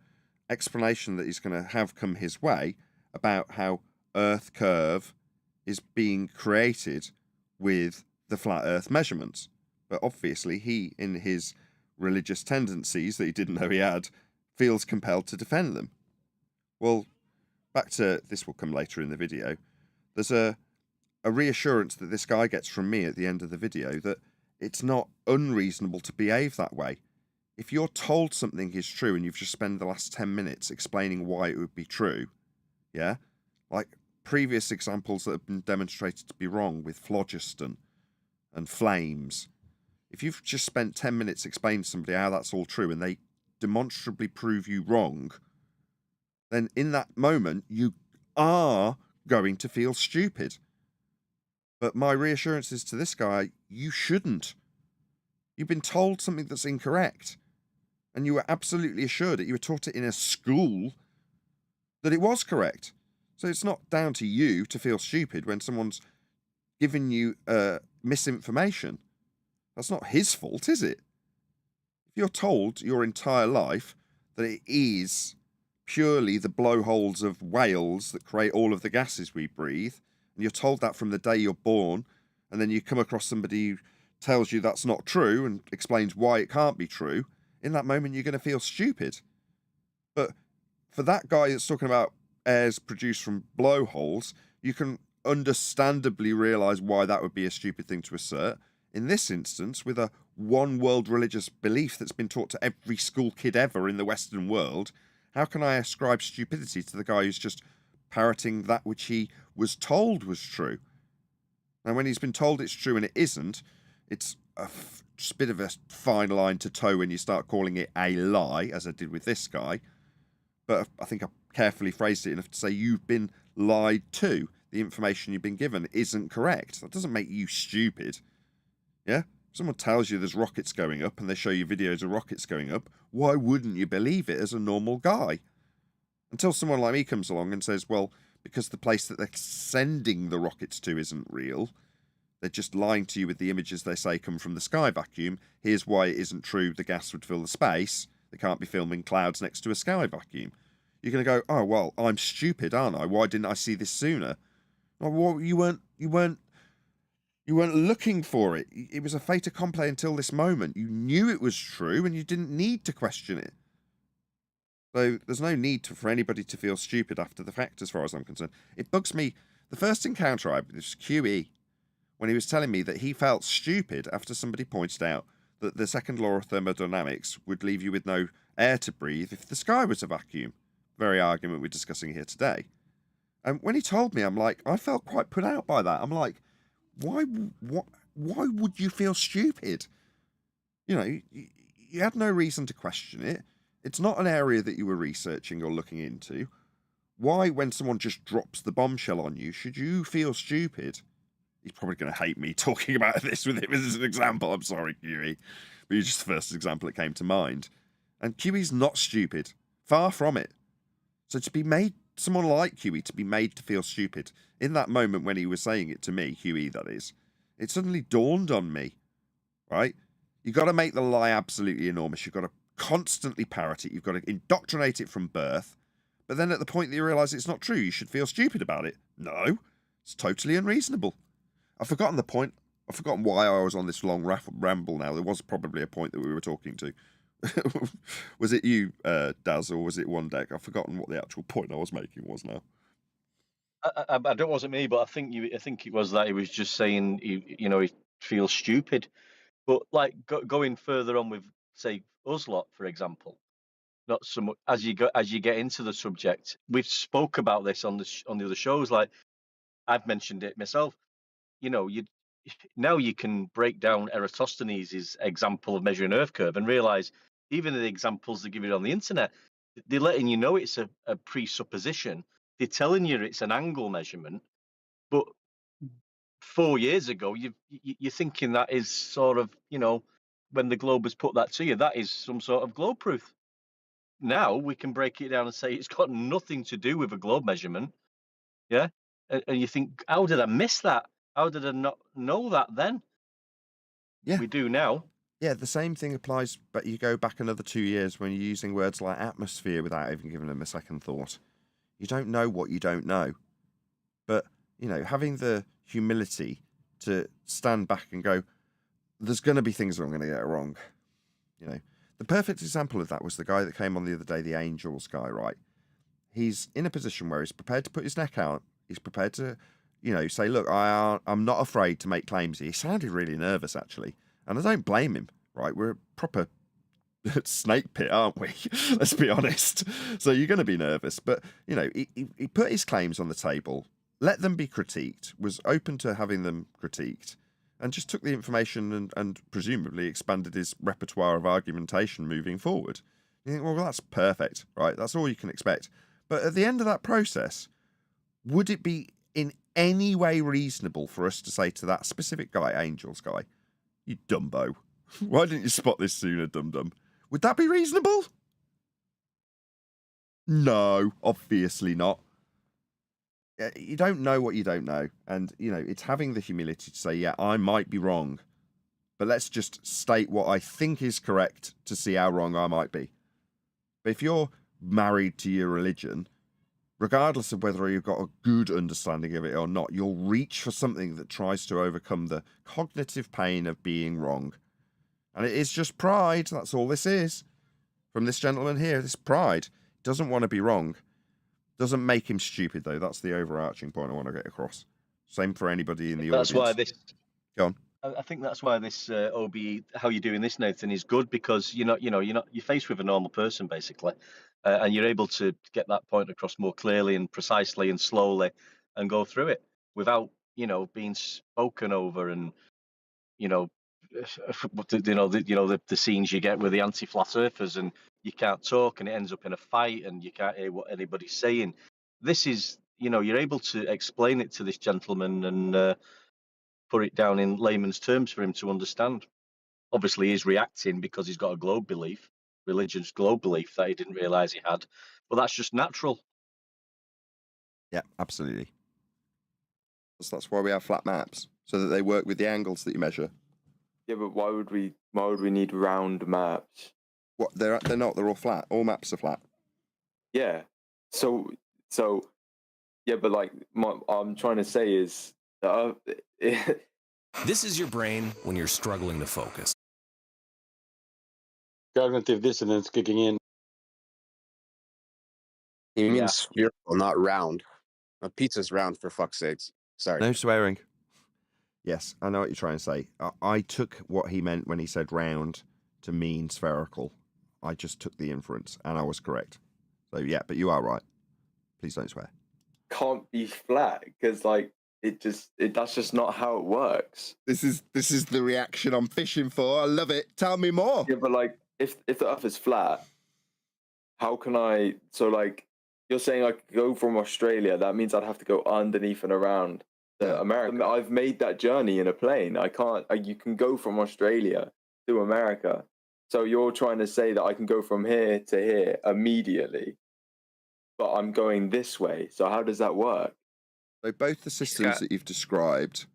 [SPEAKER 1] explanation that he's going to have come his way about how Earth curve is being created with the flat Earth measurements. But obviously he, in his religious tendencies that he didn't know he had, feels compelled to defend them. Well, back to this will come later in the video. There's a reassurance that this guy gets from me at the end of the video that it's not unreasonable to behave that way. If you're told something is true and you've just spent the last 10 minutes explaining why it would be true, yeah, like previous examples that have been demonstrated to be wrong with phlogiston and flames, if you've just spent 10 minutes explaining to somebody how that's all true and they demonstrably prove you wrong, then in that moment you are going to feel stupid. But my reassurance is to this guy, you shouldn't. You've been told something that's incorrect. And you were absolutely assured that you were taught it in a school that it was correct. So it's not down to you to feel stupid when someone's giving you misinformation. That's not his fault, is it? If you're told your entire life that it is purely the blowholes of whales that create all of the gases we breathe, and you're told that from the day you're born, and then you come across somebody who tells you that's not true and explains why it can't be true, in that moment you're going to feel stupid. But for that guy that's talking about airs produced from blowholes, you can understandably realise why that would be a stupid thing to assert. In this instance, with a one world religious belief that's been taught to every school kid ever in the Western world, how can I ascribe stupidity to the guy who's just parroting that which he was told was true? Now, when he's been told it's true and it isn't, it's just a bit of a fine line to toe when you start calling it a lie, as I did with this guy. But I think I carefully phrased it enough to say you've been lied to. The information you've been given isn't correct. That doesn't make you stupid. Yeah? If someone tells you there's rockets going up and they show you videos of rockets going up, why wouldn't you believe it as a normal guy? Until someone like me comes along and says, well, because the place that they're sending the rockets to isn't real, they're just lying to you with the images they say come from the sky vacuum. Here's why it isn't true the gas would fill the space. They can't be filming clouds next to a sky vacuum. You're going to go, oh, well, I'm stupid, aren't I? Why didn't I see this sooner? Well, you weren't looking for it. It was a fait accompli until this moment. You knew it was true and you didn't need to question it. So there's no need for anybody to feel stupid after the fact, as far as I'm concerned. It bugs me. The first encounter I had was QE, when he was telling me that he felt stupid after somebody pointed out that the second law of thermodynamics would leave you with no air to breathe if the sky was a vacuum. Very argument we're discussing here today. And when he told me, I'm like, I felt quite put out by that. I'm like, why would you feel stupid? You know, you had no reason to question it. It's not an area that you were researching or looking into. Why, when someone just drops the bombshell on you, should you feel stupid? He's probably going to hate me talking about this with him as an example. I'm sorry, QE. But you're just the first example that came to mind. And QE's not stupid. Far from it. So to be made, someone like QE, to be made to feel stupid, in that moment when he was saying it to me, QE that is, it suddenly dawned on me, right? You've got to make the lie absolutely enormous. You've got to constantly parrot it. You've got to indoctrinate it from birth. But then at the point that you realise it's not true, you should feel stupid about it. No, it's totally unreasonable. I've forgotten the point. I've forgotten why I was on this long ramble now. There was probably a point that we were talking to. Was it you, Daz, or was it One Deck? I've forgotten what the actual point I was making was now.
[SPEAKER 4] I don't. Wasn't me, but I think it was that he was just saying he feels stupid. But like going further on with say us lot, for example, not so much as you get into the subject. We've spoke about this on the other shows. Like I've mentioned it myself. Now you can break down Eratosthenes' example of measuring Earth curve and realize even the examples they give it on the internet, they're letting you know it's a presupposition. They're telling you it's an angle measurement, but 4 years ago, you're thinking that is sort of, when the globe has put that to you, that is some sort of globe proof. Now we can break it down and say it's got nothing to do with a globe measurement. Yeah. And you think, how did I miss that? How did I not know that then?
[SPEAKER 1] Yeah.
[SPEAKER 4] We do now.
[SPEAKER 1] Yeah, the same thing applies, but you go back another 2 years when you're using words like atmosphere without even giving them a second thought. You don't know what you don't know. But, having the humility to stand back and go, there's going to be things that I'm going to get wrong. The perfect example of that was the guy that came on the other day, the Angels guy, right? He's in a position where he's prepared to put his neck out. He's prepared to, say, look, I'm not afraid to make claims. He sounded really nervous, actually. And I don't blame him, right? We're a proper snake pit, aren't we? Let's be honest. So you're going to be nervous. But, he put his claims on the table, let them be critiqued, was open to having them critiqued, and just took the information and presumably expanded his repertoire of argumentation moving forward. You think, well, that's perfect, right? That's all you can expect. But at the end of that process, would it be in any way reasonable for us to say to that specific guy, Angels guy, you dumbo, why didn't you spot this sooner, dum-dum? Would that be reasonable? No, obviously not. You don't know what you don't know. And, it's having the humility to say, yeah, I might be wrong, but let's just state what I think is correct to see how wrong I might be. But if you're married to your religion, regardless of whether you've got a good understanding of it or not, you'll reach for something that tries to overcome the cognitive pain of being wrong. And it is just pride. That's all this is. From this gentleman here, this pride. Doesn't want to be wrong. Doesn't make him stupid, though. That's the overarching point I want to get across. Same for anybody in the audience.
[SPEAKER 4] That's why this...
[SPEAKER 1] Go on.
[SPEAKER 4] I think that's why this OBE, how you're doing this, Nathan, is good, because you're faced with a normal person, basically, and you're able to get that point across more clearly and precisely and slowly and go through it without, being spoken over and, the scenes you get with the anti-flat earthers and you can't talk and it ends up in a fight and you can't hear what anybody's saying. This is, you're able to explain it to this gentleman and put it down in layman's terms for him to understand. Obviously, he's reacting because he's got a globe belief, religion's globe belief that he didn't realise he had. But that's just natural.
[SPEAKER 1] Yeah, absolutely. So that's why we have flat maps, so that they work with the angles that you measure.
[SPEAKER 6] Yeah, but why would we need round maps?
[SPEAKER 1] What, they're not, they're all flat. All maps are flat.
[SPEAKER 6] Yeah. So yeah, but like I'm trying to say is
[SPEAKER 11] this is your brain when you're struggling to focus.
[SPEAKER 3] Cognitive dissonance kicking in.
[SPEAKER 12] He means spherical, not round. A pizza's round, for fuck's sakes. Sorry.
[SPEAKER 1] No swearing. Yes, I know what you're trying to say. I took what he meant when he said round to mean spherical. I just took the inference, and I was correct. So yeah, but you are right. Please don't swear.
[SPEAKER 6] Can't be flat because that's just not how it works.
[SPEAKER 1] This is the reaction I'm fishing for. I love it. Tell me more.
[SPEAKER 6] Yeah, but like if the Earth is flat, how can I? So like you're saying I could go from Australia. That means I'd have to go underneath and around America. I've made that journey in a plane. I can't. You can go from Australia to America. So you're trying to say that I can go from here to here immediately, but I'm going this way. So how does that work?
[SPEAKER 1] So both the systems that you've described,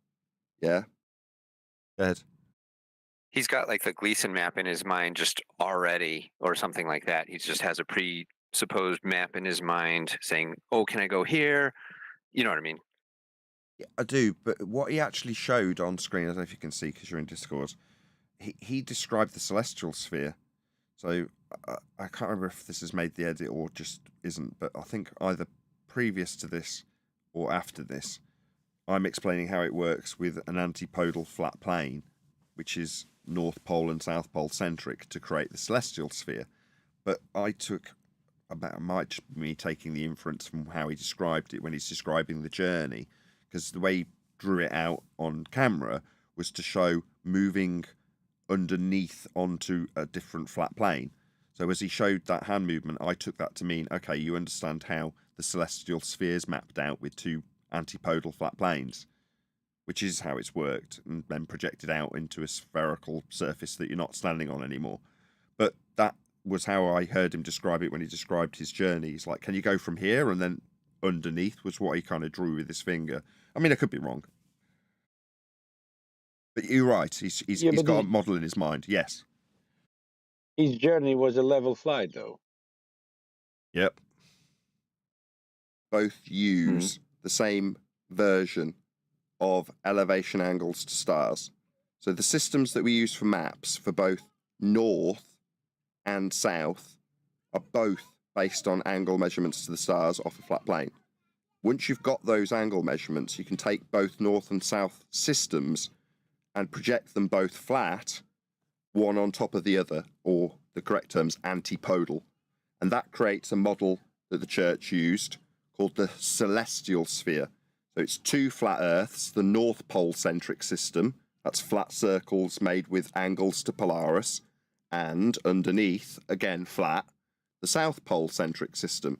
[SPEAKER 1] yeah. Go ahead.
[SPEAKER 9] He's got like the Gleason map in his mind just already, or something like that. He just has a presupposed map in his mind saying, "Oh, can I go here?" You know what I mean?
[SPEAKER 1] Yeah, I do, but what he actually showed on screen, I don't know if you can see because you're in Discord, he described the celestial sphere. So I can't remember if this has made the edit or just isn't, but I think either previous to this or after this, I'm explaining how it works with an antipodal flat plane, which is North Pole and South Pole centric, to create the celestial sphere. But I took, it might just be me taking the inference from how he described it when he's describing the journey, because the way he drew it out on camera was to show moving underneath onto a different flat plane. So as he showed that hand movement, I took that to mean, okay, you understand how the celestial sphere is mapped out with two antipodal flat planes, which is how it's worked, and then projected out into a spherical surface that you're not standing on anymore. But that was how I heard him describe it when he described his journey. He's like, can you go from here? And then underneath was what he kind of drew with his finger. I mean, I could be wrong. But you're right. He's got a model in his mind. Yes.
[SPEAKER 3] His journey was a level flight, though.
[SPEAKER 1] Yep. Both use the same version of elevation angles to stars. So the systems that we use for maps for both north and south are both based on angle measurements to the stars off a flat plane. Once you've got those angle measurements, you can take both north and south systems and project them both flat, one on top of the other, or the correct term's antipodal. And that creates a model that the church used called the celestial sphere. So it's two flat Earths, the North Pole centric system, that's flat circles made with angles to Polaris, and underneath, again flat, the South Pole centric system.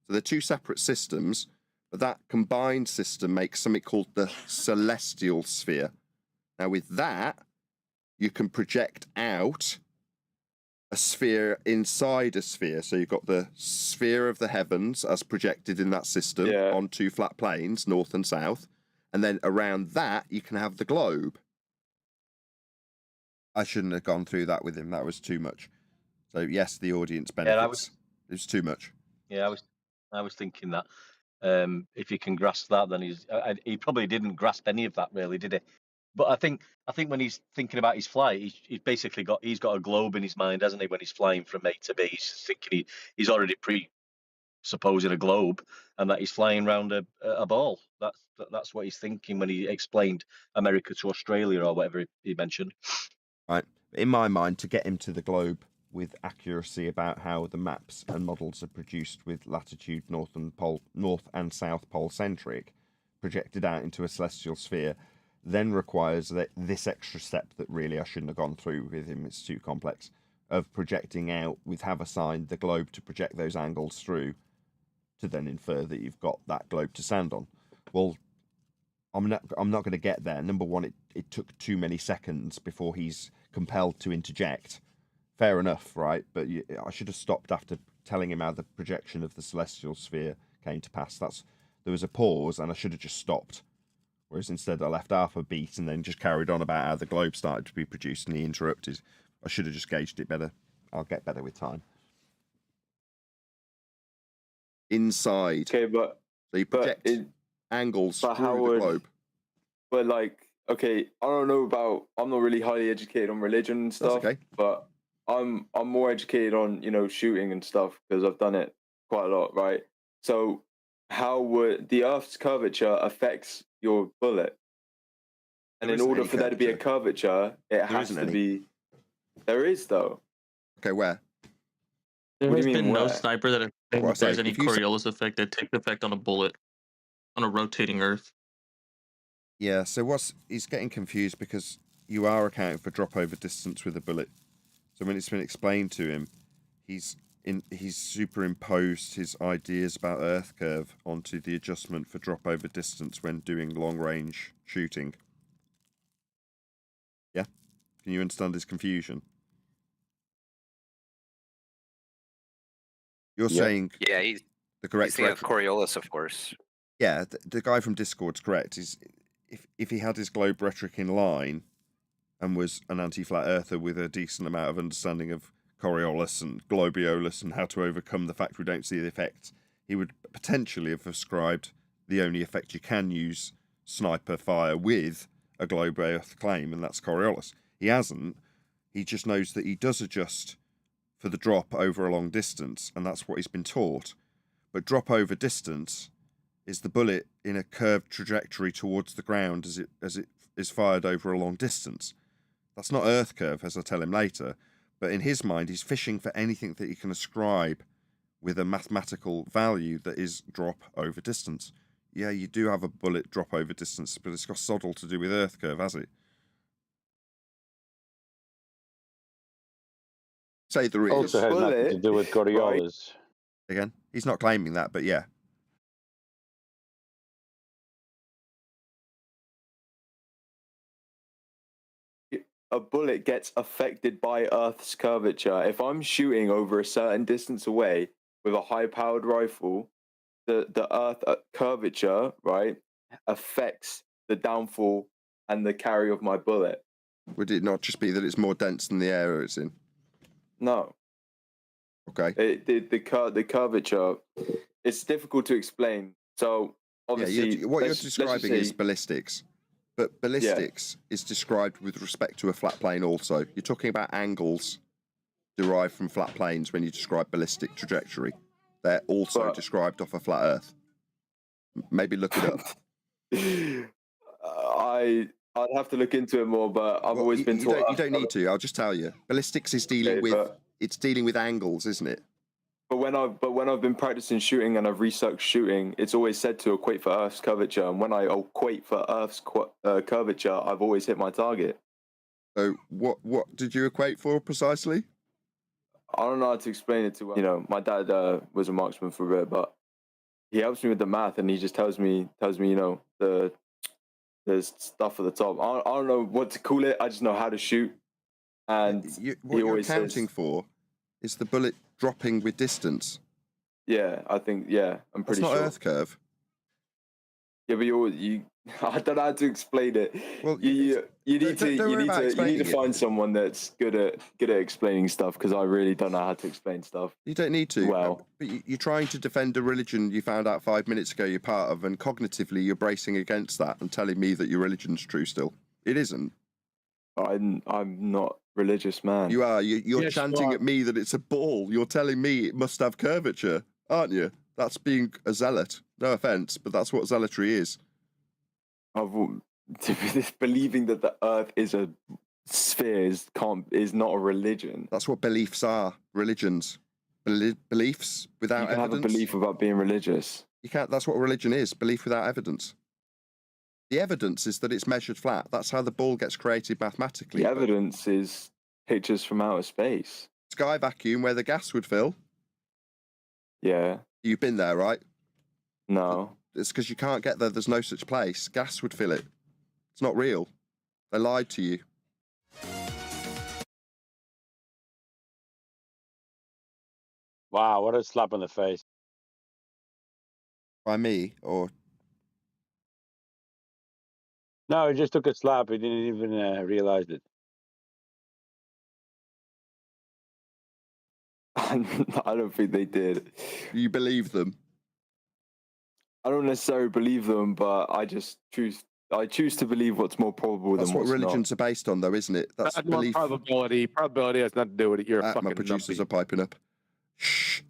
[SPEAKER 1] So they're two separate systems, but that combined system makes something called the celestial sphere. Now with that, you can project out a sphere inside a sphere. So you've got the sphere of the heavens as projected in that system on two flat planes, north and south. And then around that, you can have the globe. I shouldn't have gone through that with him. That was too much. So yes, the audience benefits. It was too much.
[SPEAKER 4] Yeah, I was thinking that. If he can grasp that, then he probably didn't grasp any of that, really, did he? But I think when he's thinking about his flight, he's basically got a globe in his mind, hasn't he? When he's flying from A to B, he's thinking he's already presupposing a globe, and that he's flying around a ball. That's what he's thinking when he explained America to Australia or whatever he mentioned.
[SPEAKER 1] Right. In my mind, to get him to the globe with accuracy about how the maps and models are produced with latitude north and south pole centric, projected out into a celestial sphere, then requires this extra step that really I shouldn't have gone through with him. It's too complex, of projecting out with have assigned the globe to project those angles through to then infer that you've got that globe to stand on. Well, I'm not going to get there. Number one, it took too many seconds before he's compelled to interject. Fair enough, right? But I should have stopped after telling him how the projection of the celestial sphere came to pass. There was a pause, and I should have just stopped. Whereas instead I left half a beat and then just carried on about how the globe started to be produced, and he interrupted. I should have just gauged it better. I'll get better with time. Inside.
[SPEAKER 6] Okay, but
[SPEAKER 1] so you project angles through the globe.
[SPEAKER 6] But like, okay, I don't know about. I'm not really highly educated on religion and stuff.
[SPEAKER 1] That's okay.
[SPEAKER 6] But I'm more educated on shooting and stuff because I've done it quite a lot, right? So how would the Earth's curvature affects your bullet? And in order for there to be a curvature, it has to be. There is though.
[SPEAKER 1] Okay, where?
[SPEAKER 8] There has been no sniper that there's any Coriolis effect that takes effect on a bullet on a rotating Earth.
[SPEAKER 1] Yeah, so he's getting confused because you are accounting for drop over distance with a bullet. So when it's been explained to him, he's he's superimposed his ideas about Earth curve onto the adjustment for drop over distance when doing long range shooting. Yeah? Can you understand his confusion? You're saying
[SPEAKER 9] Yeah, he's
[SPEAKER 1] the correct
[SPEAKER 9] thinking of Coriolis, of course.
[SPEAKER 1] Yeah, the guy from Discord's correct. If he had his globe rhetoric in line and was an anti-flat earther with a decent amount of understanding of Coriolis and Globiolus and how to overcome the fact we don't see the effects, he would potentially have ascribed the only effect you can use sniper fire with a globe earth claim, and that's Coriolis. He hasn't. He just knows that he does adjust for the drop over a long distance, and that's what he's been taught. But drop over distance is the bullet in a curved trajectory towards the ground as it is fired over a long distance. That's not Earth curve, as I tell him later, but in his mind he's fishing for anything that he can ascribe with a mathematical value that is drop over distance. Yeah, you do have a bullet drop over distance, but it's got sod all to do with Earth curve, has it? Say there is.
[SPEAKER 3] Also has nothing to do with Coriolis.
[SPEAKER 1] Right. Again, he's not claiming that, but yeah.
[SPEAKER 6] A bullet gets affected by Earth's curvature. If I'm shooting over a certain distance away with a high-powered rifle, the Earth curvature, right, affects the downfall and the carry of my bullet.
[SPEAKER 1] Would it not just be that it's more dense than the area it's in?
[SPEAKER 6] No.
[SPEAKER 1] Okay.
[SPEAKER 6] The curvature, it's difficult to explain. So obviously,
[SPEAKER 1] what you're describing is ballistics. But ballistics is described with respect to a flat plane also. You're talking about angles derived from flat planes when you describe ballistic trajectory. They're also described off a flat Earth. Maybe look it up.
[SPEAKER 6] I'd have to look into it more, but I've always been taught...
[SPEAKER 1] You don't need to, I'll just tell you. Ballistics is dealing it's dealing with angles, isn't it?
[SPEAKER 6] But when I've been practicing shooting and I've researched shooting, it's always said to equate for Earth's curvature. And when I equate for Earth's curvature, I've always hit my target.
[SPEAKER 1] So what did you equate for precisely?
[SPEAKER 6] I don't know how to explain it to you know. My dad was a marksman for a bit, but he helps me with the math, and he just tells me you know the stuff at the top. I don't know what to call it. I just know how to shoot. And
[SPEAKER 1] what you're accounting for is the bullet dropping with distance.
[SPEAKER 6] Yeah, I think, I'm pretty sure.
[SPEAKER 1] That's not Earth curve.
[SPEAKER 6] Yeah, but I don't know how to explain it. Well, you need to find someone that's good at explaining stuff, because I really don't know how to explain stuff.
[SPEAKER 1] You don't need to.
[SPEAKER 6] Well,
[SPEAKER 1] but you're trying to defend a religion you found out 5 minutes ago you're part of, and cognitively you're bracing against that and telling me that your religion's true still. It isn't.
[SPEAKER 6] I'm not religious, man.
[SPEAKER 1] You are. You're chanting at me that it's a ball. You're telling me it must have curvature, aren't you? That's being a zealot. No offense, but that's what zealotry is.
[SPEAKER 6] Believing that the Earth is a sphere is not a religion.
[SPEAKER 1] That's what beliefs are. Religions. Beliefs without evidence. You
[SPEAKER 6] can have a belief without being religious.
[SPEAKER 1] You can't. That's what religion is. Belief without evidence. The evidence is that it's measured flat. That's how the ball gets created mathematically.
[SPEAKER 6] The evidence is pictures from outer space.
[SPEAKER 1] Sky vacuum where the gas would fill.
[SPEAKER 6] Yeah.
[SPEAKER 1] You've been there, right?
[SPEAKER 6] No.
[SPEAKER 1] It's because you can't get there. There's no such place. Gas would fill it. It's not real. They lied to you.
[SPEAKER 3] Wow, what a slap in the face.
[SPEAKER 1] By me, or...
[SPEAKER 3] No, he just took a slap. He didn't even realize it.
[SPEAKER 6] I don't think they did.
[SPEAKER 1] You believe them?
[SPEAKER 6] I don't necessarily believe them, but I choose to believe what's more probable than what's not.
[SPEAKER 1] That's what religions are based on, though, isn't it?
[SPEAKER 13] That's belief. Probability. Probability has nothing to do with it. You're a fucking
[SPEAKER 1] my producers
[SPEAKER 13] numpty.
[SPEAKER 1] are piping up. Shh.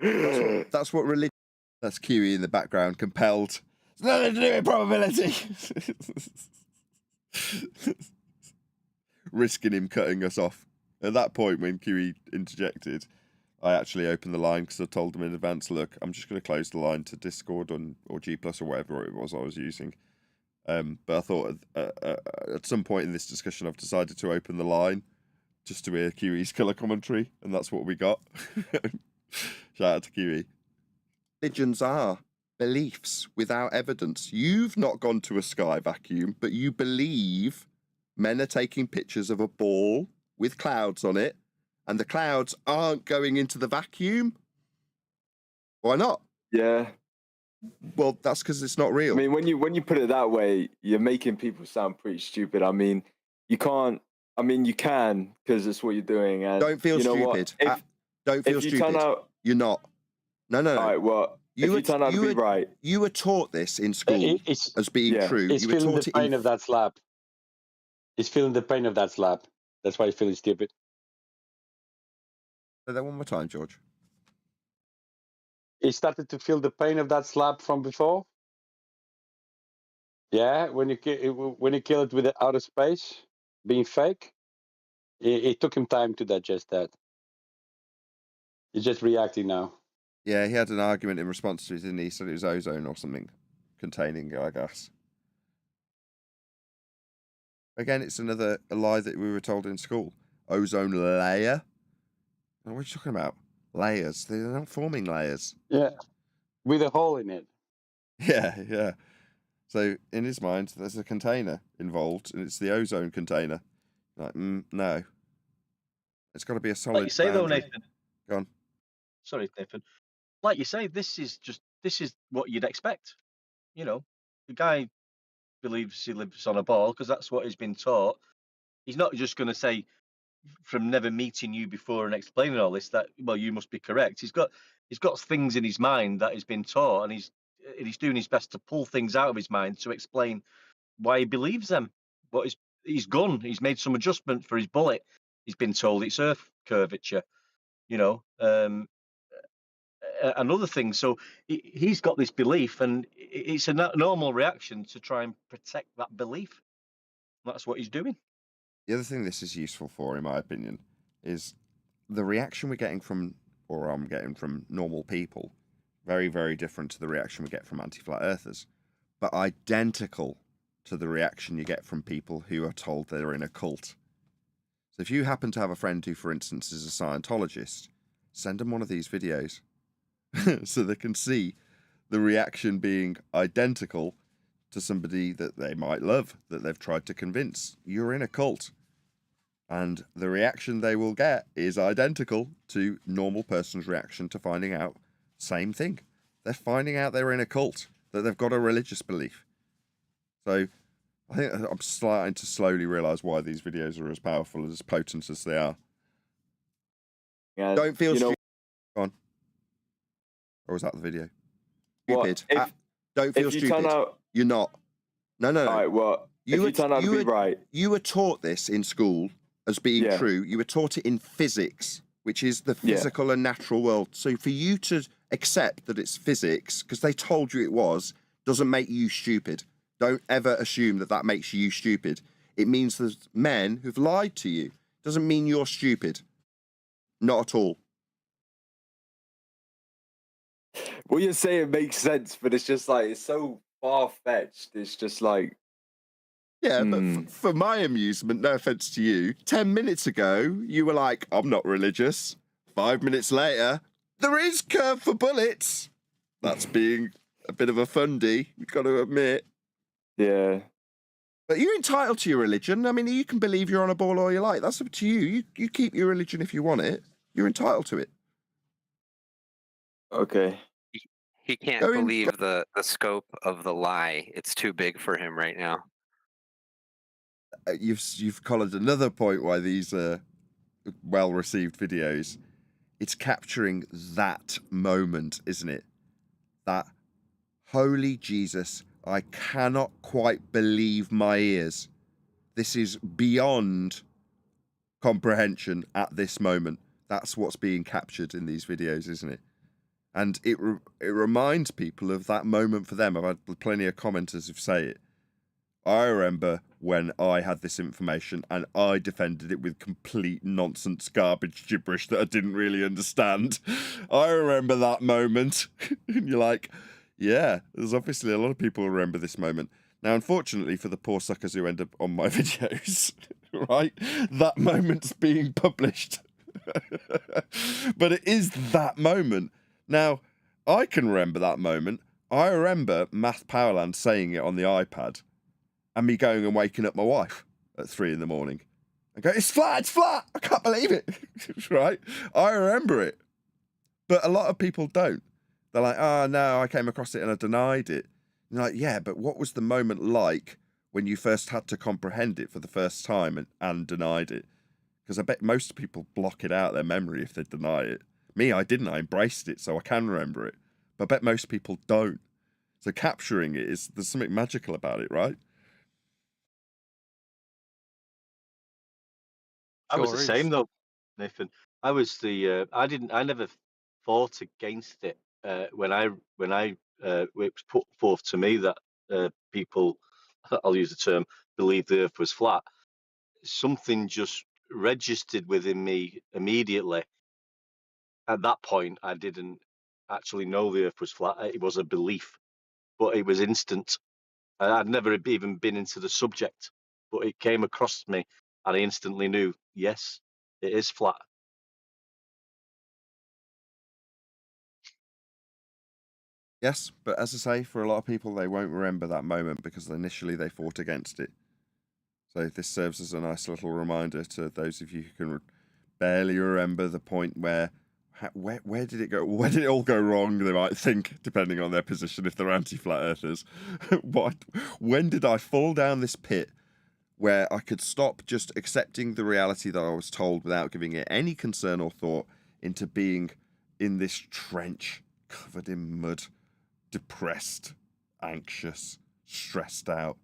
[SPEAKER 1] That's what religion... That's QE in the background, compelled. It's nothing to do with probability. Risking him cutting us off. At that point, when QE interjected, I actually opened the line because I told them in advance, look, I'm just going to close the line to Discord or G+ or whatever it was I was using. But I thought at some point in this discussion, I've decided to open the line just to hear QE's colour commentary, and that's what we got. Shout out to QE. Religions are beliefs without evidence. You've not gone to a sky vacuum, but you believe men are taking pictures of a ball with clouds on it, and the clouds aren't going into the vacuum. Why not?
[SPEAKER 6] Yeah.
[SPEAKER 1] Well, that's because it's not real.
[SPEAKER 6] I mean, when you put it that way, you're making people sound pretty stupid. I mean, you can't. I mean, you can because it's what you're doing. And
[SPEAKER 1] don't feel
[SPEAKER 6] you know
[SPEAKER 1] stupid. Don't feel stupid.
[SPEAKER 6] Turn out,
[SPEAKER 1] you're not. No.
[SPEAKER 6] All right. Well, if you turn out to be right,
[SPEAKER 1] you were taught this in school as being true.
[SPEAKER 14] He's feeling the pain of that slap. He's feeling the pain of that slap. That's why he's feeling stupid.
[SPEAKER 1] Say that one more time, George.
[SPEAKER 14] He started to feel the pain of that slap from before. Yeah, when you kill it with the outer space being fake, it took him time to digest that. He's just reacting now.
[SPEAKER 1] Yeah, he had an argument in response to it, didn't he? He said it was ozone or something containing, I guess. Again, it's a lie that we were told in school. Ozone layer. What are you talking about? Layers. They're not forming layers.
[SPEAKER 14] Yeah, with a hole in it.
[SPEAKER 1] Yeah. So in his mind, there's a container involved, and it's the ozone container. Like, no. It's got to be a solid.
[SPEAKER 4] Like you say,
[SPEAKER 1] boundary.
[SPEAKER 4] though, Nathan.
[SPEAKER 1] Go on.
[SPEAKER 4] Sorry, Nathan. Like you say, this is what you'd expect. You know, the guy believes he lives on a ball because that's what he's been taught. He's not just going to say, from never meeting you before and explaining all this, that, well, you must be correct. He's got things in his mind that he's been taught, and he's doing his best to pull things out of his mind to explain why he believes them. What he's gone. He's made some adjustment for his bullet. He's been told it's Earth curvature. You know, another thing. So he's got this belief, and it's a normal reaction to try and protect that belief. That's what he's doing.
[SPEAKER 1] The other thing this is useful for, in my opinion, is the reaction we're getting from, or I'm getting from, normal people. Very, very different to the reaction we get from anti-flat earthers, but identical to the reaction you get from people who are told they're in a cult. So if you happen to have a friend who, for instance, is a Scientologist, send them one of these videos so they can see the reaction being identical to somebody that they might love, that they've tried to convince. You're in a cult. And the reaction they will get is identical to normal person's reaction to finding out same thing. They're finding out they're in a cult, that they've got a religious belief. So I think I'm starting to slowly realise why these videos are as powerful, as potent as they are.
[SPEAKER 6] Yeah,
[SPEAKER 1] don't feel stupid. Go on. Or was that the video? Stupid. Don't feel stupid. You're not. No.
[SPEAKER 6] All right, well, if you turn out to be right.
[SPEAKER 1] You were taught this in school as being true. You were taught it in physics, which is the physical and natural world. So for you to accept that it's physics, because they told you it was, doesn't make you stupid. Don't ever assume that that makes you stupid. It means there's men who've lied to you. Doesn't mean you're stupid. Not at all.
[SPEAKER 6] What you're saying makes sense, but it's just like, it's so far-fetched. It's just like...
[SPEAKER 1] Yeah, but for my amusement, no offence to you, 10 minutes ago, you were like, I'm not religious. 5 minutes later, there is curve for bullets. That's being a bit of a fundy, you've got to admit.
[SPEAKER 6] Yeah.
[SPEAKER 1] But you're entitled to your religion. I mean, you can believe you're on a ball all you like. That's up to you. You keep your religion if you want it. You're entitled to it.
[SPEAKER 6] Okay.
[SPEAKER 9] He can't believe the scope of the lie. It's too big for him right now.
[SPEAKER 1] You've collared another point why these are well-received videos. It's capturing that moment, isn't it? That, holy Jesus, I cannot quite believe my ears. This is beyond comprehension at this moment. That's what's being captured in these videos, isn't it? And it reminds people of that moment for them. I've had plenty of commenters who say it. I remember when I had this information and I defended it with complete nonsense, garbage, gibberish that I didn't really understand. I remember that moment. And you're like, yeah, there's obviously a lot of people who remember this moment. Now, unfortunately for the poor suckers who end up on my videos, right? That moment's being published. But it is that moment. Now, I can remember that moment. I remember Matt Powerland saying it on the iPad and me going and waking up my wife at 3 a.m. and go, it's flat, I can't believe it. Right? I remember it. But a lot of people don't. They're like, oh no, I came across it and I denied it. And you're like, yeah, but what was the moment like when you first had to comprehend it for the first time and denied it? Because I bet most people block it out of their memory if they deny it. Me, I didn't. I embraced it, so I can remember it. But I bet most people don't. So capturing it there's something magical about it, right?
[SPEAKER 4] I was the same though, Nathan. I never fought against it when it was put forth to me that people, I'll use the term, believed the Earth was flat. Something just registered within me immediately. At that point, I didn't actually know the Earth was flat. It was a belief, but it was instant. I'd never even been into the subject, but it came across me, and I instantly knew, yes, it is flat.
[SPEAKER 1] Yes, but as I say, for a lot of people, they won't remember that moment because initially they fought against it. So this serves as a nice little reminder to those of you who can barely remember the point where did it go? Where did it all go wrong? They might think, depending on their position, if they're anti-flat earthers. When did I fall down this pit where I could stop just accepting the reality that I was told without giving it any concern or thought into being in this trench covered in mud, depressed, anxious, stressed out,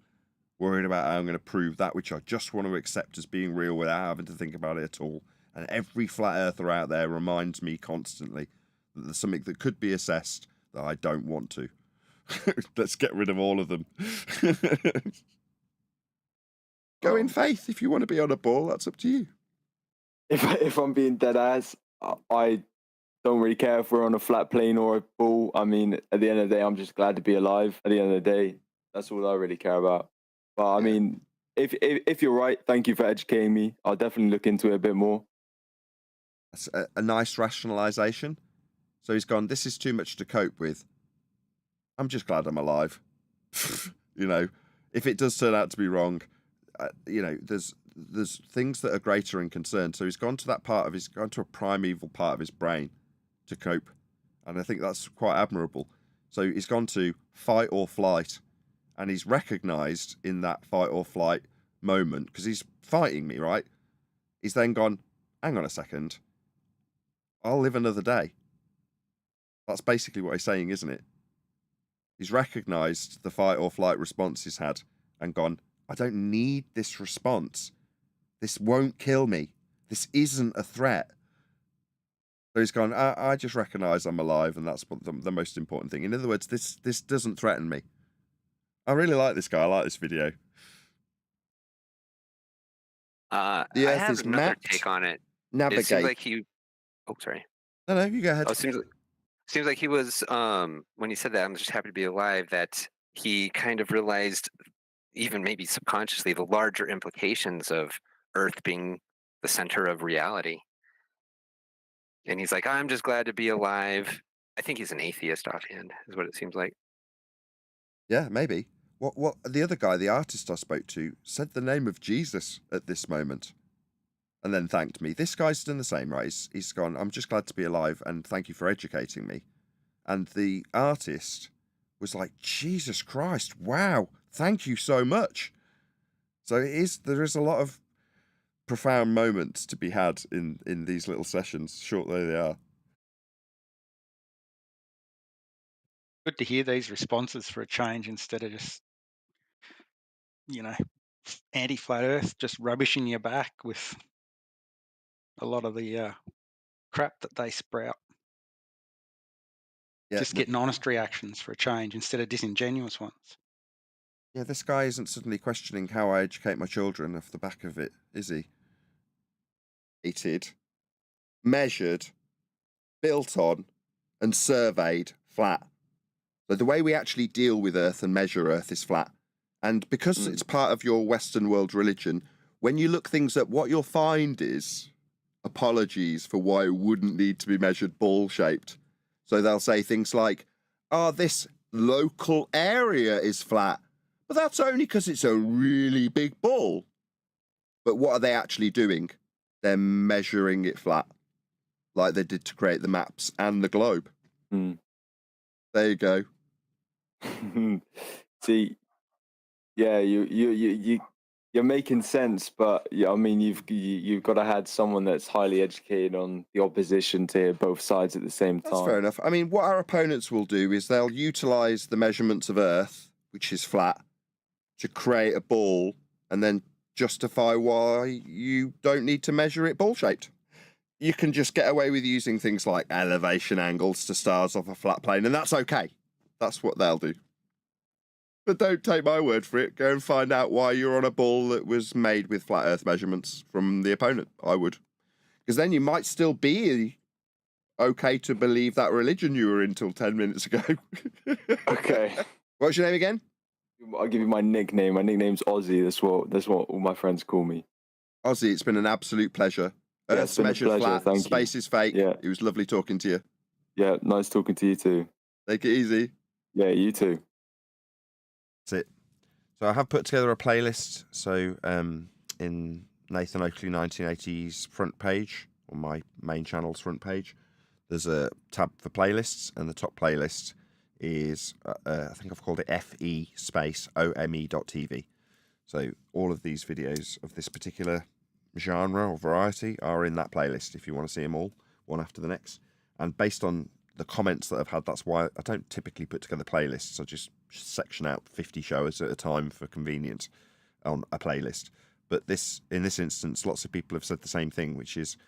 [SPEAKER 1] worried about how I'm going to prove that which I just want to accept as being real without having to think about it at all. And every flat earther out there reminds me constantly that there's something that could be assessed that I don't want to. Let's get rid of all of them. Go in faith. If you want to be on a ball, that's up to you.
[SPEAKER 6] If I'm being dead ass, I don't really care if we're on a flat plane or a ball. I mean, at the end of the day, I'm just glad to be alive. At the end of the day, that's all I really care about. But I mean, if you're right, thank you for educating me. I'll definitely look into it a bit more.
[SPEAKER 1] That's a nice rationalization. So he's gone, this is too much to cope with. I'm just glad I'm alive. You know, if it does turn out to be wrong, you know, there's things that are greater in concern. So he's gone to a primeval part of his brain to cope. And I think that's quite admirable. So he's gone to fight or flight. And he's recognized in that fight or flight moment, because he's fighting me, right? He's then gone, hang on a second. I'll live another day. That's basically what he's saying, isn't it? He's recognized the fight or flight response he's had and gone, I don't need this response. This won't kill me. This isn't a threat. So he's gone, I just recognize I'm alive, and that's the most important thing. In other words, this doesn't threaten me. I really like this guy. I like this video.
[SPEAKER 9] I have another take on it.
[SPEAKER 1] Navigate.
[SPEAKER 9] It seems like he... Oh, sorry.
[SPEAKER 1] No, you go ahead.
[SPEAKER 9] Oh, seems like he was, when he said that, I'm just happy to be alive, that he kind of realized, even maybe subconsciously, the larger implications of Earth being the center of reality. And he's like, I'm just glad to be alive. I think he's an atheist offhand, is what it seems like.
[SPEAKER 1] Yeah, maybe. What the other guy, the artist I spoke to, said the name of Jesus at this moment and then thanked me. This guy's done the same, right? He's gone, I'm just glad to be alive and thank you for educating me. And the artist was like, Jesus Christ, wow, thank you so much. So there is a lot of profound moments to be had in these little sessions, short though they are.
[SPEAKER 7] Good to hear these responses for a change instead of just, you know, anti-flat earth, just rubbishing your back with a lot of the crap that they sprout.
[SPEAKER 1] Yeah,
[SPEAKER 7] just getting honest reactions for a change instead of disingenuous ones.
[SPEAKER 1] Yeah, this guy isn't suddenly questioning how I educate my children off the back of it, is he? Rated, measured, built on, and surveyed flat. So the way we actually deal with Earth and measure Earth is flat. And because it's part of your Western world religion, when you look things up, what you'll find is apologies for why it wouldn't need to be measured ball-shaped. So they'll say things like, oh, this local area is flat, but that's only because it's a really big ball. But what are they actually doing? They're measuring it flat, like they did to create the maps and the globe. There you go.
[SPEAKER 6] See, yeah, you're making sense, but yeah, I mean, you've got to have someone that's highly educated on the opposition to hear both sides at the same time.
[SPEAKER 1] That's fair enough. I mean, what our opponents will do is they'll utilize the measurements of Earth, which is flat, to create a ball, and then justify why you don't need to measure it ball-shaped. You can just get away with using things like elevation angles to stars off a flat plane, and that's okay. That's what they'll do. But don't take my word for it. Go and find out why you're on a ball that was made with flat Earth measurements from the opponent. I would. Because then you might still be okay to believe that religion you were in till 10 minutes ago.
[SPEAKER 6] Okay.
[SPEAKER 1] What's your name again?
[SPEAKER 6] I'll give you my nickname. My nickname's Ozzy. That's what all my friends call me.
[SPEAKER 1] Ozzy, it's been an absolute pleasure.
[SPEAKER 6] Yeah,
[SPEAKER 1] Earth's measured flat,
[SPEAKER 6] thank
[SPEAKER 1] space
[SPEAKER 6] you.
[SPEAKER 1] is fake.
[SPEAKER 6] Yeah.
[SPEAKER 1] It was lovely talking to you.
[SPEAKER 6] Yeah, nice talking to you too.
[SPEAKER 1] Take it easy.
[SPEAKER 6] Yeah, you too.
[SPEAKER 1] That's it. So I have put together a playlist. So in Nathan Oakley 1980's front page, on my main channel's front page, there's a tab for playlists, and the top playlist is, I think I've called it FE space OME.tv. So all of these videos of this particular genre or variety are in that playlist if you want to see them all, one after the next. And based on the comments that I've had, that's why I don't typically put together playlists. I just section out 50 shows at a time for convenience on a playlist. But in this instance, lots of people have said the same thing, which is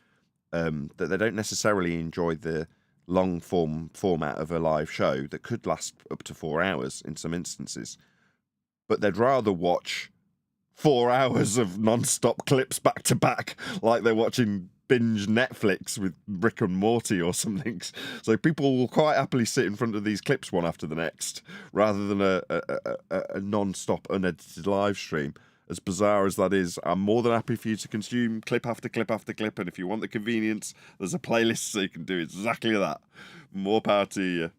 [SPEAKER 1] that they don't necessarily enjoy the long form format of a live show that could last up to 4 hours in some instances, but they'd rather watch 4 hours of non-stop clips back to back, like they're watching binge Netflix with Rick and Morty or something. So people will quite happily sit in front of these clips one after the next, rather than a non-stop unedited live stream. As bizarre as that is, I'm more than happy for you to consume clip after clip after clip, and if you want the convenience, there's a playlist so you can do exactly that. More power to you.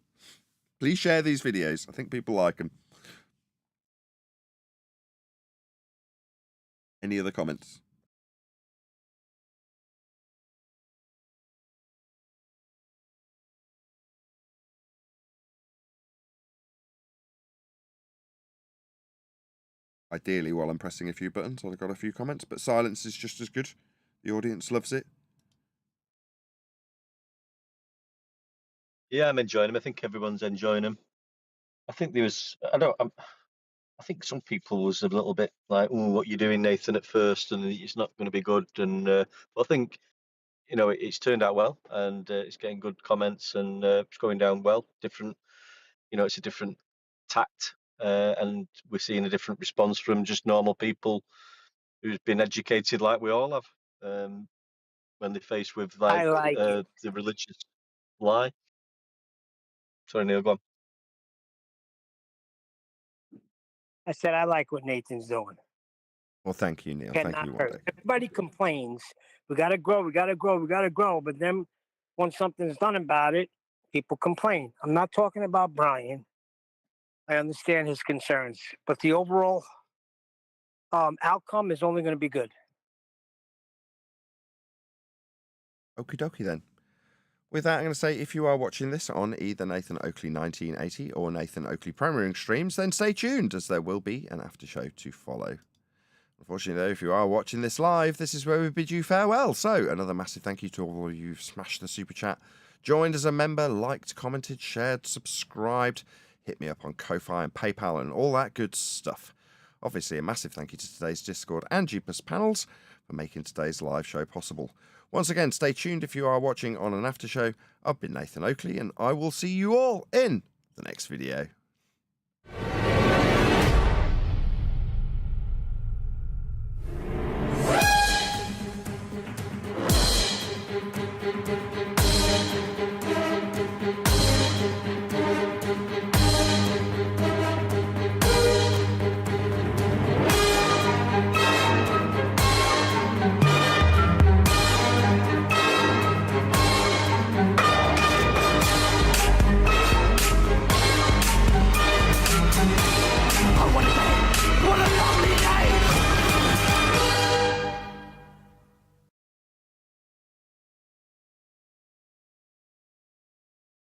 [SPEAKER 1] Please share these videos. I think people like them. Any other comments? Ideally, while I'm pressing a few buttons, I've got a few comments, but silence is just as good. The audience loves it.
[SPEAKER 4] Yeah, I'm enjoying them. I think everyone's enjoying them. I think there was, I think some people was a little bit like, "Oh, what you doing, Nathan?" at first, and it's not going to be good. And but I think, you know, it's turned out well, and it's getting good comments, and it's going down well. Different, you know, it's a different tact, and we're seeing a different response from just normal people who's been educated like we all have, when they're faced with
[SPEAKER 2] I
[SPEAKER 4] like
[SPEAKER 2] like it.
[SPEAKER 4] the religious lie. Sorry, Neil, go on.
[SPEAKER 2] I said I like what Nathan's doing.
[SPEAKER 1] Well, thank you, Neil. Thank
[SPEAKER 2] Cannot
[SPEAKER 1] you,
[SPEAKER 2] hurt.
[SPEAKER 1] Wande.
[SPEAKER 2] Everybody complains. We gotta grow. We gotta grow. We gotta grow. But then, when something's done about it, people complain. I'm not talking about Brian. I understand his concerns, but the overall outcome is only going to be good.
[SPEAKER 1] Okie dokie then. With that, I'm going to say, if you are watching this on either Nathan Oakley 1980 or Nathan Oakley Premiering streams, then stay tuned, as there will be an after show to follow. Unfortunately, though, if you are watching this live, this is where we bid you farewell. So, another massive thank you to all of you who've smashed the super chat, joined as a member, liked, commented, shared, subscribed, hit me up on Ko-Fi and PayPal and all that good stuff. Obviously, a massive thank you to today's Discord and Jeepers panels for making today's live show possible. Once again, stay tuned if you are watching on an after show. I've been Nathan Oakley, and I will see you all in the next video.